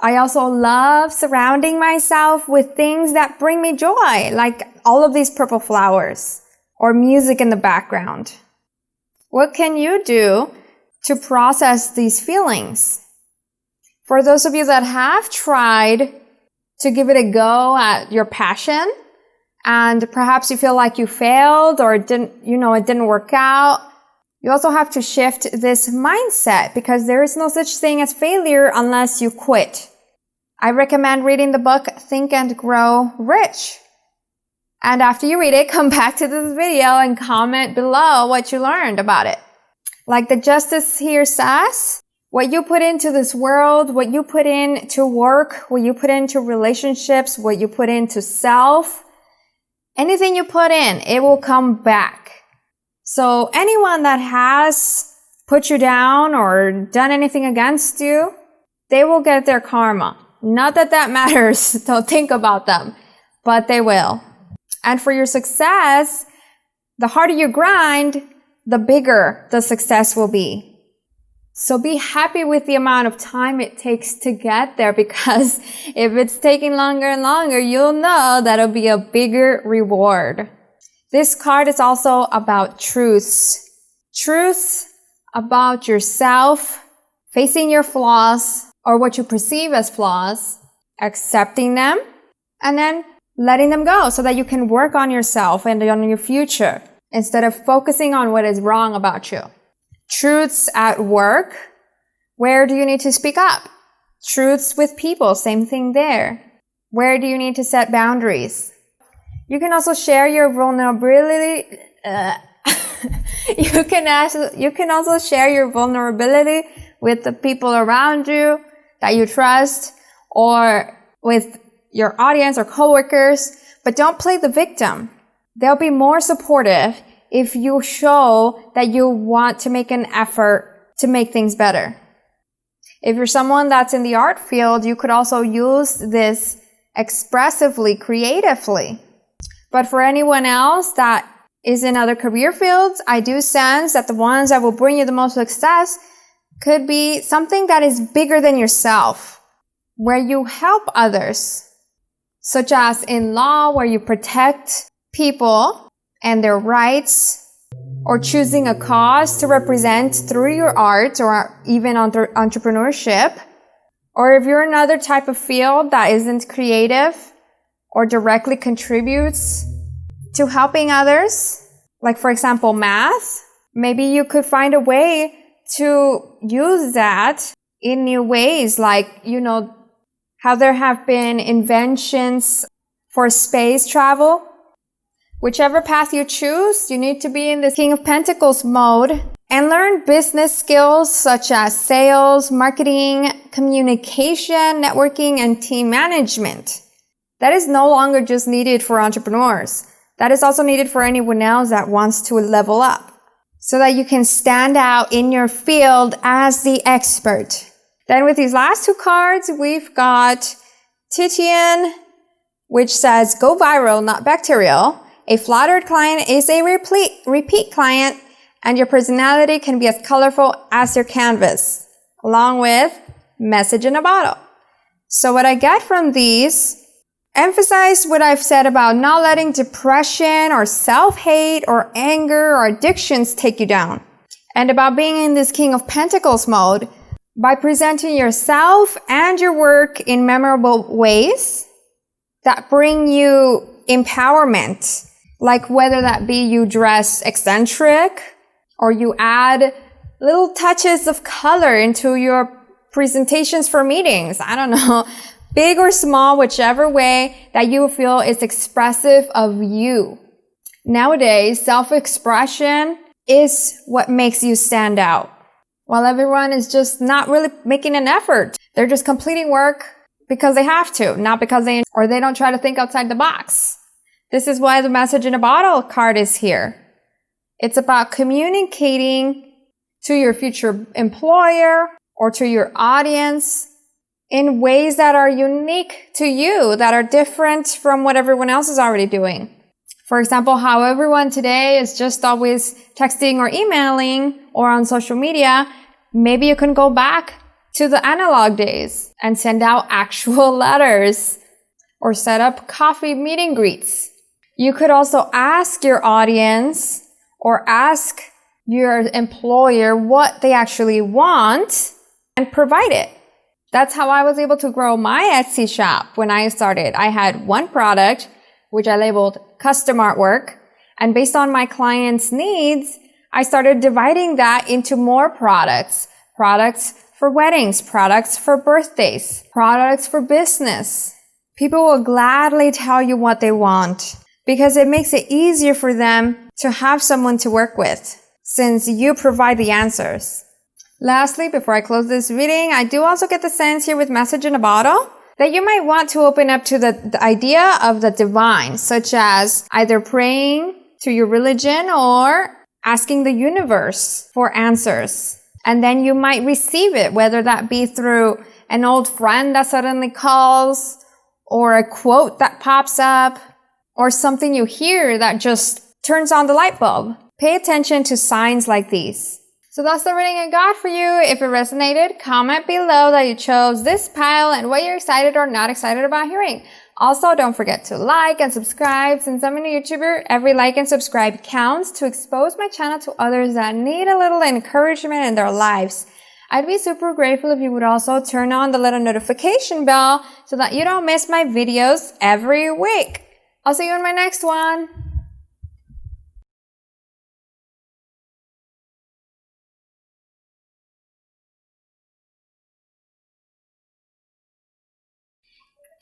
Speaker 1: I also love surrounding myself with things that bring me joy, like all of these purple flowers or music in the background. What can you do to process these feelings? For those of you that have tried to give it a go at your passion, and perhaps you feel like you failed or it didn't work out, you also have to shift this mindset, because there is no such thing as failure unless you quit. I recommend reading the book Think and Grow Rich. And after you read it, come back to this video and comment below what you learned about it. Like the Justice here says, what you put into this world, what you put into work, what you put into relationships, what you put into self, anything you put in, it will come back. So anyone that has put you down or done anything against you, they will get their karma. Not that that matters, don't think about them, but they will. And for your success, the harder you grind, the bigger the success will be. So be happy with the amount of time it takes to get there, because if it's taking longer and longer, you'll know that it'll be a bigger reward. This card is also about truths. Truths about yourself, facing your flaws or what you perceive as flaws, accepting them, and then letting them go so that you can work on yourself and on your future instead of focusing on what is wrong about you. Truths at work. Where do you need to speak up? Truths with people. Same thing there. Where do you need to set boundaries? You can also share your vulnerability. You can also share your vulnerability with the people around you that you trust, or with your audience or coworkers, but don't play the victim. They'll be more supportive if you show that you want to make an effort to make things better. If you're someone that's in the art field, you could also use this expressively, creatively. But for anyone else that is in other career fields, I do sense that the ones that will bring you the most success could be something that is bigger than yourself, where you help others, such as in law, where you protect people and their rights, or choosing a cause to represent through your art, or even entrepreneurship. Or if you're another type of field that isn't creative or directly contributes to helping others, like for example math, maybe you could find a way to use that in new ways, like, how there have been inventions for space travel. Whichever path you choose, you need to be in the King of Pentacles mode and learn business skills such as sales, marketing, communication, networking, and team management. That is no longer just needed for entrepreneurs. That is also needed for anyone else that wants to level up, so that you can stand out in your field as the expert. Then with these last two cards, we've got Titian, which says, go viral, not bacterial. A flattered client is a repeat client, and your personality can be as colorful as your canvas, along with message in a bottle. So what I get from these, emphasize what I've said about not letting depression or self-hate or anger or addictions take you down, and about being in this King of Pentacles mode by presenting yourself and your work in memorable ways that bring you empowerment. Like whether that be you dress eccentric, or you add little touches of color into your presentations for meetings. I don't know, big or small, whichever way that you feel is expressive of you. Nowadays, self-expression is what makes you stand out, while everyone is just not really making an effort. They're just completing work because they have to, not because they don't try to think outside the box. This is why the message in a bottle card is here. It's about communicating to your future employer or to your audience in ways that are unique to you, that are different from what everyone else is already doing. For example, how everyone today is just always texting or emailing or on social media, maybe you can go back to the analog days and send out actual letters or set up coffee meet and greets. You could also ask your audience or ask your employer what they actually want and provide it. That's how I was able to grow my Etsy shop when I started. I had one product, which I labeled custom artwork, and based on my clients' needs, I started dividing that into more products. Products for weddings, products for birthdays, products for business. People will gladly tell you what they want, because it makes it easier for them to have someone to work with, since you provide the answers. Lastly, before I close this reading, I do also get the sense here with message in a bottle that you might want to open up to the idea of the divine, such as either praying to your religion or asking the universe for answers. And then you might receive it, whether that be through an old friend that suddenly calls, or a quote that pops up, or something you hear that just turns on the light bulb. Pay attention to signs like these. So that's the reading I got for you. If it resonated, comment below that you chose this pile and what you're excited or not excited about hearing. Also, don't forget to like and subscribe. Since I'm a new YouTuber, every like and subscribe counts to expose my channel to others that need a little encouragement in their lives. I'd be super grateful if you would also turn on the little notification bell so that you don't miss my videos every week. I'll see you in my next one.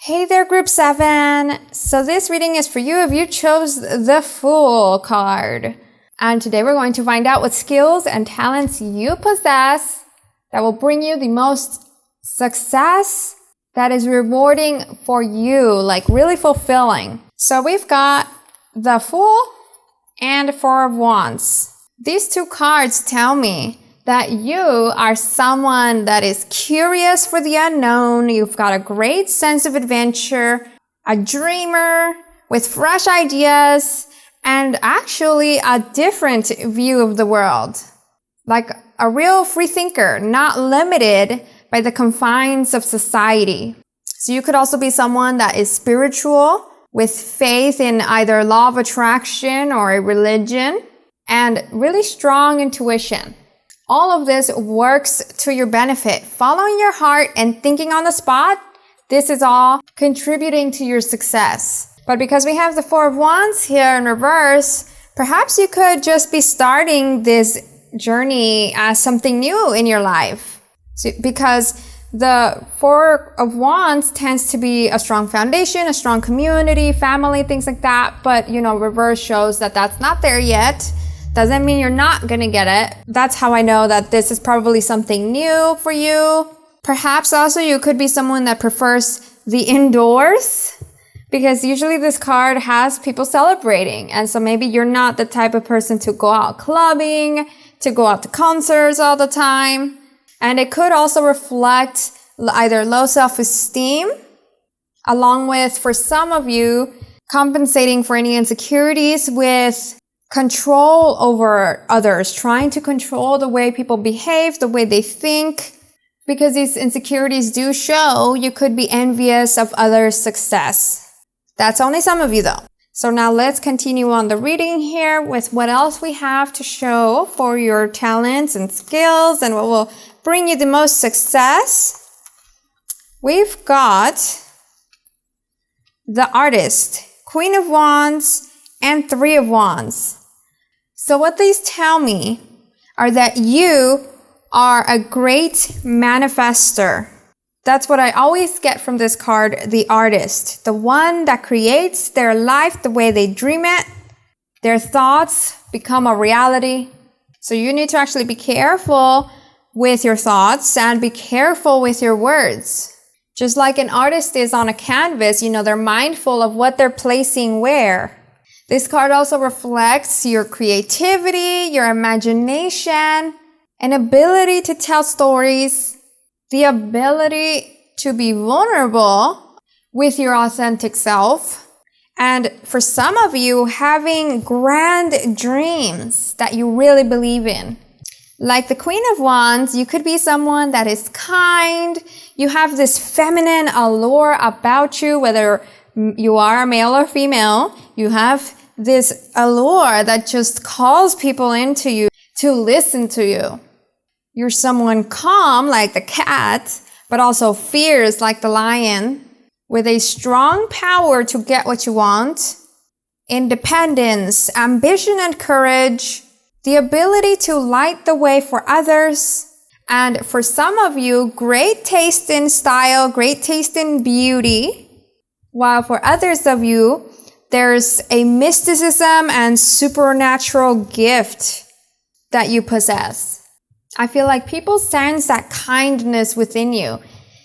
Speaker 1: Hey there, Group 7. So this reading is for you if you chose the Fool card. And today we're going to find out what skills and talents you possess that will bring you the most success that is rewarding for you, like really fulfilling. So we've got the Fool and Four of Wands. These two cards tell me that you are someone that is curious for the unknown. You've got a great sense of adventure, a dreamer with fresh ideas, and actually a different view of the world. Like a real free thinker, not limited by the confines of society. So you could also be someone that is spiritual, with faith in either law of attraction or a religion, and really strong intuition. All of this works to your benefit. Following your heart and thinking on the spot, this is all contributing to your success. But because we have the Four of Wands here in reverse, perhaps you could just be starting this journey as something new in your life. Because the Four of Wands tends to be a strong foundation, a strong community, family, things like that. But, reverse shows that that's not there yet. Doesn't mean you're not gonna get it. That's how I know that this is probably something new for you. Perhaps also you could be someone that prefers the indoors, because usually this card has people celebrating. And so maybe you're not the type of person to go out clubbing, to go out to concerts all the time. And it could also reflect either low self-esteem, along with, for some of you, compensating for any insecurities with control over others, trying to control the way people behave, the way they think, because these insecurities do show you could be envious of others' success. That's only some of you though. So now let's continue on the reading here with what else we have to show for your talents and skills and what will bring you the most success. We've got the Artist, Queen of Wands, and Three of Wands. So what these tell me are that you are a great manifester. That's what I always get from this card, the Artist, the one that creates their life the way they dream it. Their thoughts become a reality. So you need to actually be careful with your thoughts and be careful with your words. Just like an artist is on a canvas, they're mindful of what they're placing where. This card also reflects your creativity, your imagination, an ability to tell stories, the ability to be vulnerable with your authentic self, and for some of you, having grand dreams that you really believe in. Like the Queen of Wands, you could be someone that is kind. You have this feminine allure about you, whether you are a male or female. You have this allure that just calls people into you to listen to you. You're someone calm like the cat, but also fierce like the lion, with a strong power to get what you want, independence, ambition and courage, the ability to light the way for others, and for some of you, great taste in style, great taste in beauty, while for others of you, there's a mysticism and supernatural gift that you possess. I feel like people sense that kindness within you.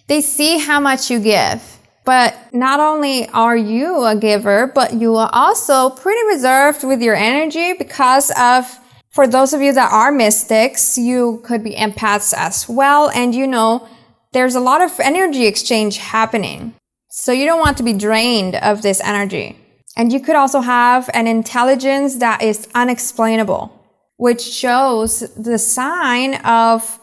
Speaker 1: They see how much you give. But not only are you a giver, but you are also pretty reserved with your energy because of, for those of you that are mystics, you could be empaths as well. And there's a lot of energy exchange happening. So you don't want to be drained of this energy. And you could also have an intelligence that is unexplainable, which shows the sign of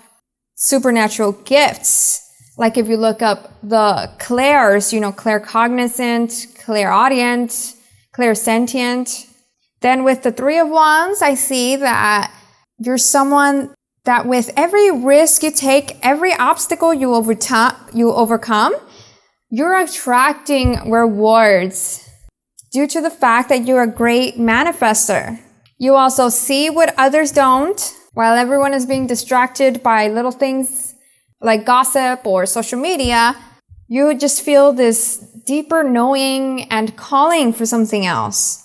Speaker 1: supernatural gifts. Like if you look up the clairs, claircognizant, clairaudient, clairsentient. Then with the Three of Wands, I see that you're someone that with every risk you take, every obstacle you overcome, you're attracting rewards due to the fact that you're a great manifester. You also see what others don't. While everyone is being distracted by little things like gossip or social media, you just feel this deeper knowing and calling for something else.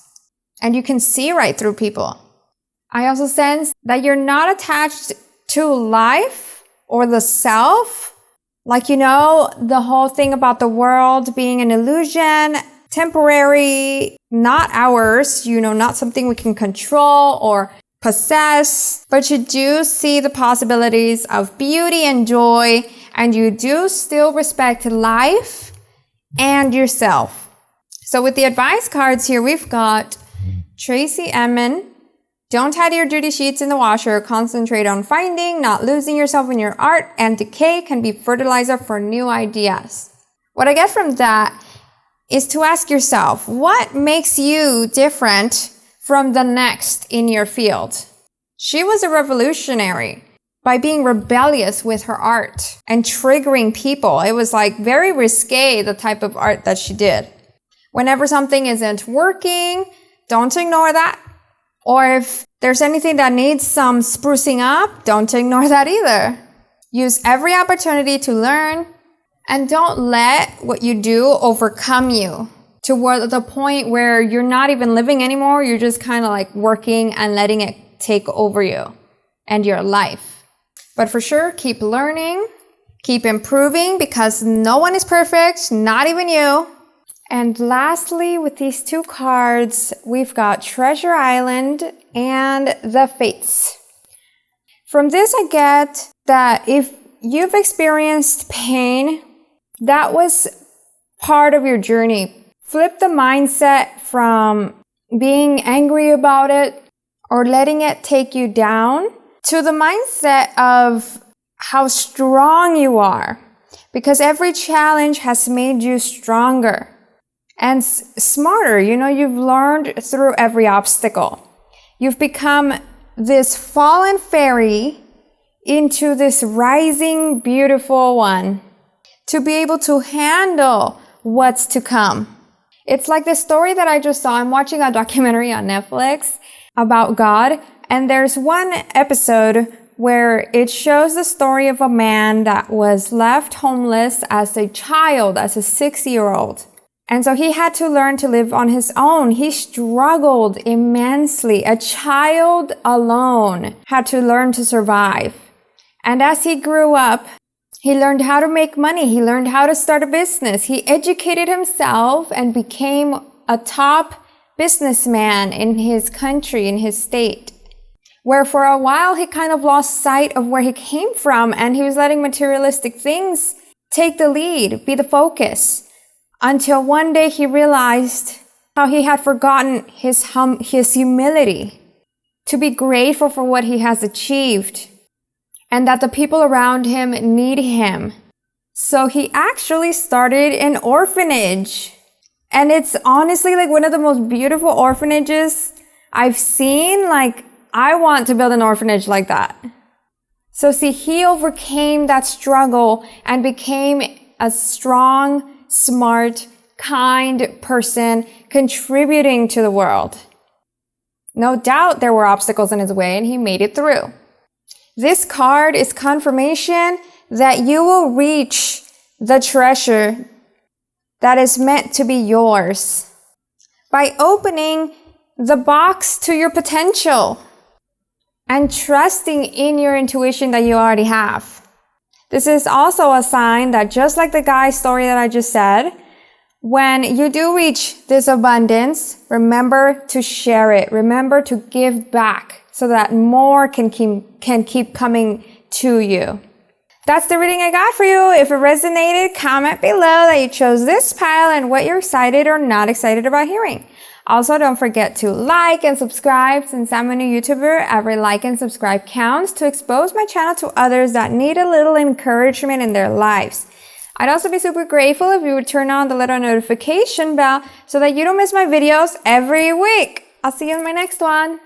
Speaker 1: And you can see right through people. I also sense that you're not attached to life or the self. Like, the whole thing about the world being an illusion, temporary, not ours, not something we can control or possess, but you do see the possibilities of beauty and joy, and you do still respect life and yourself. So with the advice cards here, we've got Tracy Emin. Don't hide your dirty sheets in the washer. Concentrate on finding, not losing yourself in your art, and decay can be fertilizer for new ideas. What I get from that is to ask yourself, what makes you different from the next in your field? She was a revolutionary by being rebellious with her art and triggering people. It was like very risque, the type of art that she did. Whenever something isn't working, don't ignore that. Or if there's anything that needs some sprucing up, don't ignore that either. Use every opportunity to learn, and don't let what you do overcome you to the point where you're not even living anymore. You're just kind of like working and letting it take over you and your life. But for sure, keep learning, keep improving, because no one is perfect, not even you. And lastly, with these two cards, we've got Treasure Island and the Fates. From this, I get that if you've experienced pain, that was part of your journey. Flip the mindset from being angry about it or letting it take you down to the mindset of how strong you are, because every challenge has made you stronger and smarter. You've learned through every obstacle. You've become this fallen fairy into this rising, beautiful one to be able to handle what's to come. It's like the story that I just saw. I'm watching a documentary on Netflix about God, and there's one episode where it shows the story of a man that was left homeless as a child, as a 6-year-old. And so he had to learn to live on his own. He struggled immensely. A child alone had to learn to survive. And as he grew up, he learned how to make money. He learned how to start a business. He educated himself and became a top businessman in his country, in his state. Where for a while he kind of lost sight of where he came from, and he was letting materialistic things take the lead, be the focus. Until one day he realized how he had forgotten his humility, to be grateful for what he has achieved, and that the people around him need him. So he actually started an orphanage. And it's honestly like one of the most beautiful orphanages I've seen. Like, I want to build an orphanage like that. So see, he overcame that struggle and became a strong, smart, kind person contributing to the world. No doubt there were obstacles in his way, and he made it through. This card is confirmation that you will reach the treasure that is meant to be yours by opening the box to your potential and trusting in your intuition that you already have. This is also a sign that, just like the guy's story that I just said, when you do reach this abundance, remember to share it. Remember to give back so that more can keep coming to you. That's the reading I got for you. If it resonated, comment below that you chose this pile and what you're excited or not excited about hearing. Also, don't forget to like and subscribe. Since I'm a new YouTuber, every like and subscribe counts to expose my channel to others that need a little encouragement in their lives. I'd also be super grateful if you would turn on the little notification bell so that you don't miss my videos every week. I'll see you in my next one.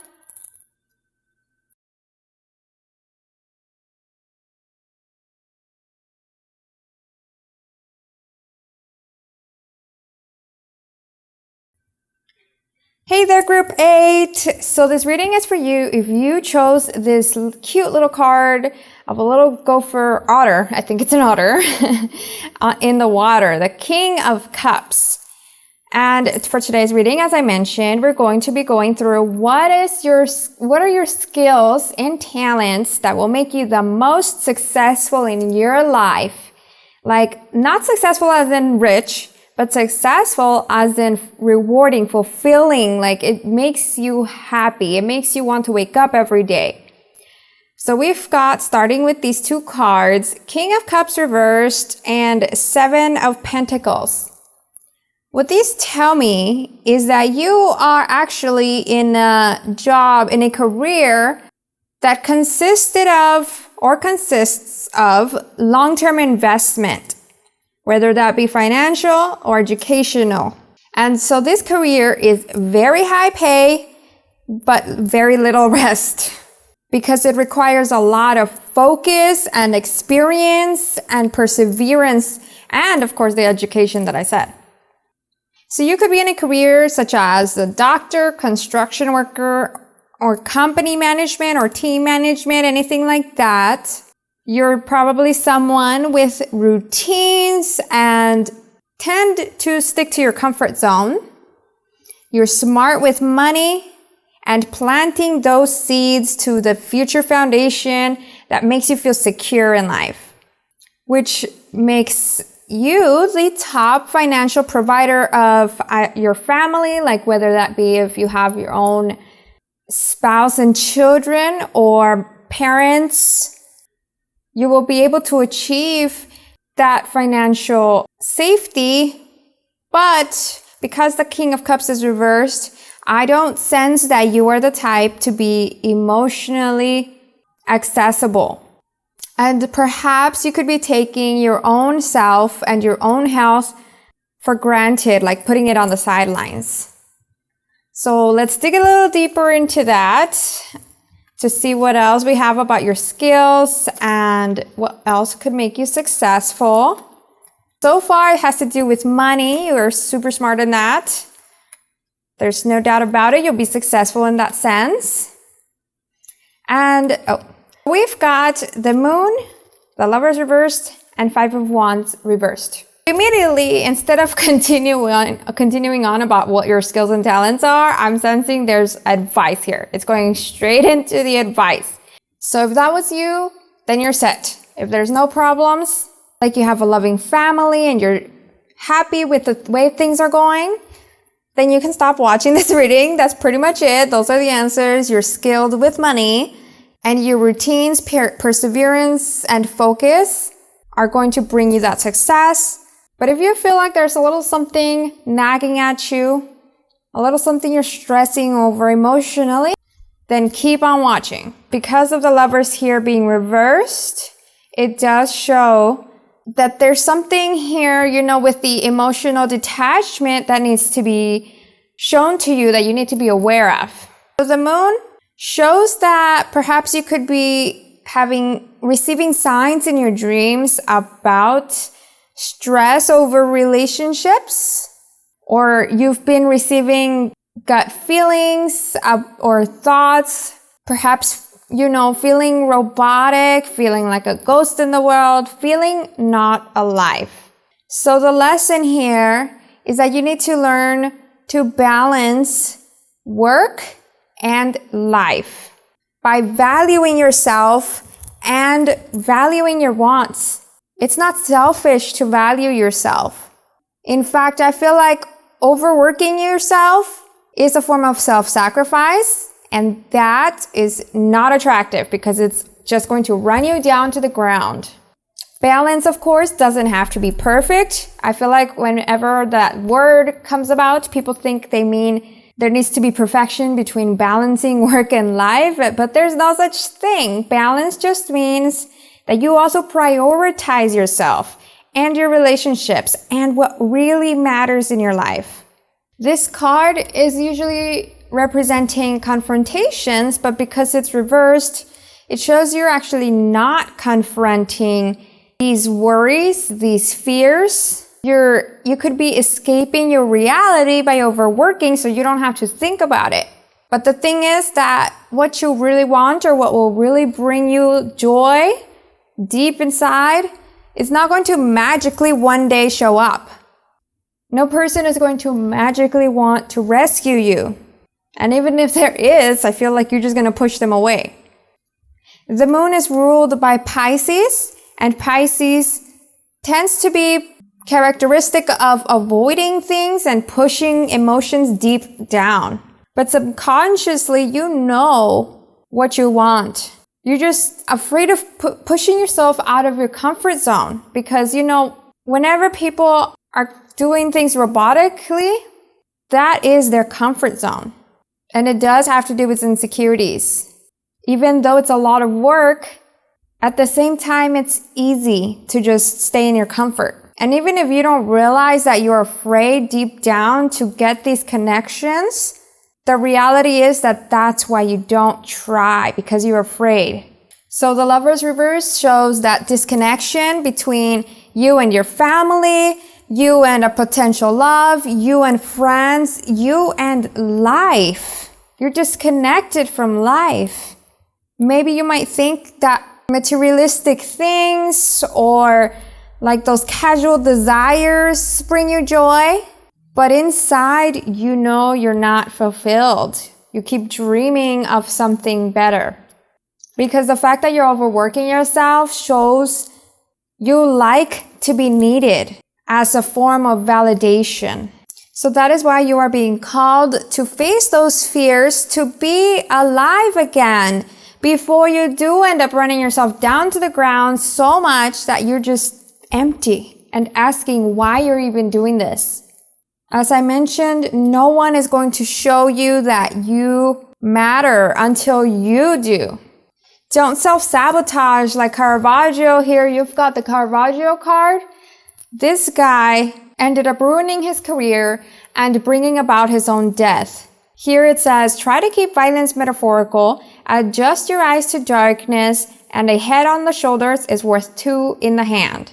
Speaker 1: Hey there, Group 8. So this reading is for you if you chose this cute little card of a little gopher otter. I think it's an otter in the water, the King of Cups. And for today's reading, as I mentioned, we're going to be going through what are your skills and talents that will make you the most successful in your life. Like, not successful as in rich, but successful as in rewarding, fulfilling, like it makes you happy. It makes you want to wake up every day. So we've got, starting with these two cards, King of Cups reversed and Seven of Pentacles. What these tell me is that you are actually in a job, in a career that consisted of or consists of long-term investment, whether that be financial or educational. And so this career is very high pay, but very little rest because it requires a lot of focus and experience and perseverance and, of course, the education that I said. So you could be in a career such as a doctor, construction worker, or company management or team management, anything like that. You're probably someone with routines and tend to stick to your comfort zone. You're smart with money and planting those seeds to the future foundation that makes you feel secure in life, which makes you the top financial provider of your family, like whether that be if you have your own spouse and children or parents. You will be able to achieve that financial safety, but because the King of Cups is reversed, I don't sense that you are the type to be emotionally accessible. And perhaps you could be taking your own self and your own health for granted, like putting it on the sidelines. So let's dig a little deeper into that to see what else we have about your skills and what else could make you successful. So far, it has to do with money. You're super smart in that. There's no doubt about it. You'll be successful in that sense. And we've got the Moon, the Lovers reversed, and Five of Wands reversed. Immediately, instead of continuing on about what your skills and talents are, I'm sensing there's advice here. It's going straight into the advice. So if that was you, then you're set. If there's no problems, like you have a loving family and you're happy with the way things are going, then you can stop watching this reading. That's pretty much it. Those are the answers. You're skilled with money, and your routines, perseverance, and focus are going to bring you that success. But if you feel like there's a little something nagging at you, a little something you're stressing over emotionally, then keep on watching. Because of the Lovers here being reversed, it does show that there's something here, with the emotional detachment that needs to be shown to you that you need to be aware of. So the Moon shows that perhaps you could be receiving signs in your dreams about stress over relationships, or you've been receiving gut feelings or thoughts, perhaps, feeling robotic, feeling like a ghost in the world, feeling not alive. So the lesson here is that you need to learn to balance work and life by valuing yourself and valuing your wants. It's not selfish to value yourself. In fact, I feel like overworking yourself is a form of self-sacrifice, and that is not attractive because it's just going to run you down to the ground. Balance, of course, doesn't have to be perfect. I feel like whenever that word comes about, people think they mean there needs to be perfection between balancing work and life, but there's no such thing. Balance just means that you also prioritize yourself and your relationships and what really matters in your life. This card is usually representing confrontations, but because it's reversed, it shows you're actually not confronting these worries, these fears. You could be escaping your reality by overworking so you don't have to think about it. But the thing is that what you really want or what will really bring you joy deep inside is not going to magically one day show up. No person is going to magically want to rescue you. And even if there is, I feel like you're just going to push them away. The moon is ruled by Pisces, and Pisces tends to be characteristic of avoiding things and pushing emotions deep down. But subconsciously, you know what you want. You're just afraid of pushing yourself out of your comfort zone because, whenever people are doing things robotically, that is their comfort zone. And it does have to do with insecurities. Even though it's a lot of work, at the same time, it's easy to just stay in your comfort. And even if you don't realize that you're afraid deep down to get these connections, the reality is that that's why you don't try, because you're afraid. So the Lover's reverse shows that disconnection between you and your family, you and a potential love, you and friends, you and life. You're disconnected from life. Maybe you might think that materialistic things or like those casual desires bring you joy, but inside you know you're not fulfilled. You keep dreaming of something better. Because the fact that you're overworking yourself shows you like to be needed as a form of validation. So that is why you are being called to face those fears, to be alive again, before you do end up running yourself down to the ground so much that you're just empty and asking why you're even doing this. As I mentioned, no one is going to show you that you matter until you do. Don't self-sabotage like Caravaggio. Here you've got the Caravaggio card. This guy ended up ruining his career and bringing about his own death. Here it says, try to keep violence metaphorical, adjust your eyes to darkness, and a head on the shoulders is worth two in the hand.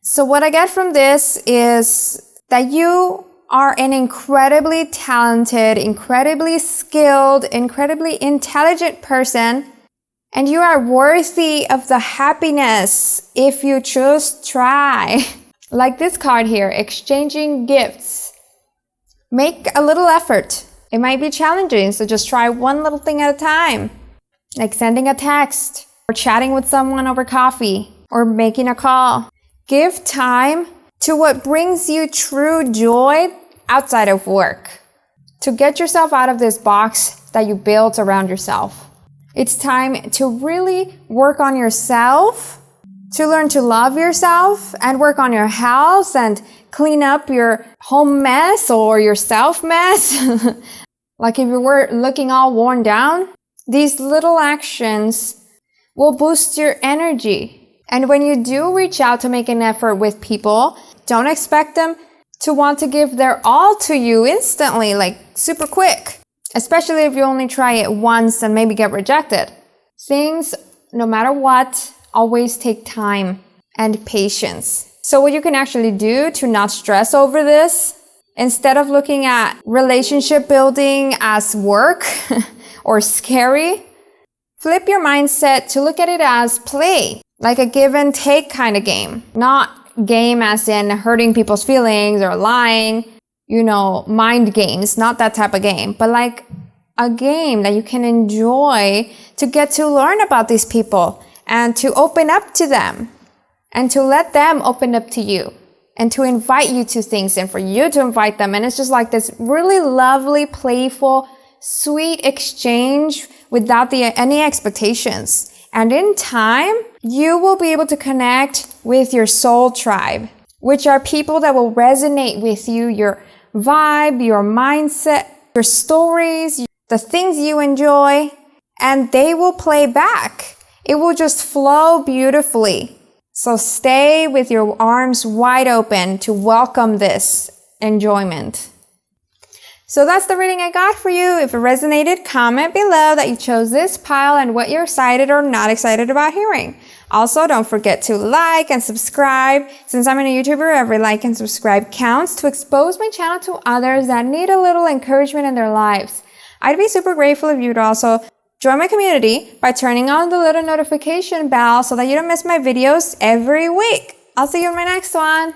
Speaker 1: So what I get from this is that you are an incredibly talented, incredibly skilled, incredibly intelligent person, and you are worthy of the happiness if you just try. Like this card here, exchanging gifts. Make a little effort. It might be challenging, so just try one little thing at a time. Like sending a text, or chatting with someone over coffee, or making a call. Give time to what brings you true joy outside of work. To get yourself out of this box that you built around yourself. It's time to really work on yourself, to learn to love yourself and work on your house and clean up your home mess or your self mess. Like if you were looking all worn down, these little actions will boost your energy. And when you do reach out to make an effort with people, don't expect them to want to give their all to you instantly, like super quick. Especially if you only try it once and maybe get rejected. Things, no matter what, always take time and patience. So what you can actually do to not stress over this, instead of looking at relationship building as work or scary, flip your mindset to look at it as play, like a give and take kind of game. Not game as in hurting people's feelings or lying, mind games, not that type of game, but like a game that you can enjoy to get to learn about these people and to open up to them and to let them open up to you and to invite you to things and for you to invite them. And it's just like this really lovely, playful, sweet exchange without any expectations. And in time, you will be able to connect with your soul tribe, which are people that will resonate with you, your vibe, your mindset, your stories, the things you enjoy, and they will play back. It will just flow beautifully. So stay with your arms wide open to welcome this enjoyment. So that's the reading I got for you. If it resonated, comment below that you chose this pile and what you're excited or not excited about hearing. Also, don't forget to like and subscribe. Since I'm a YouTuber, every like and subscribe counts to expose my channel to others that need a little encouragement in their lives. I'd be super grateful if you'd also join my community by turning on the little notification bell so that you don't miss my videos every week. I'll see you in my next one.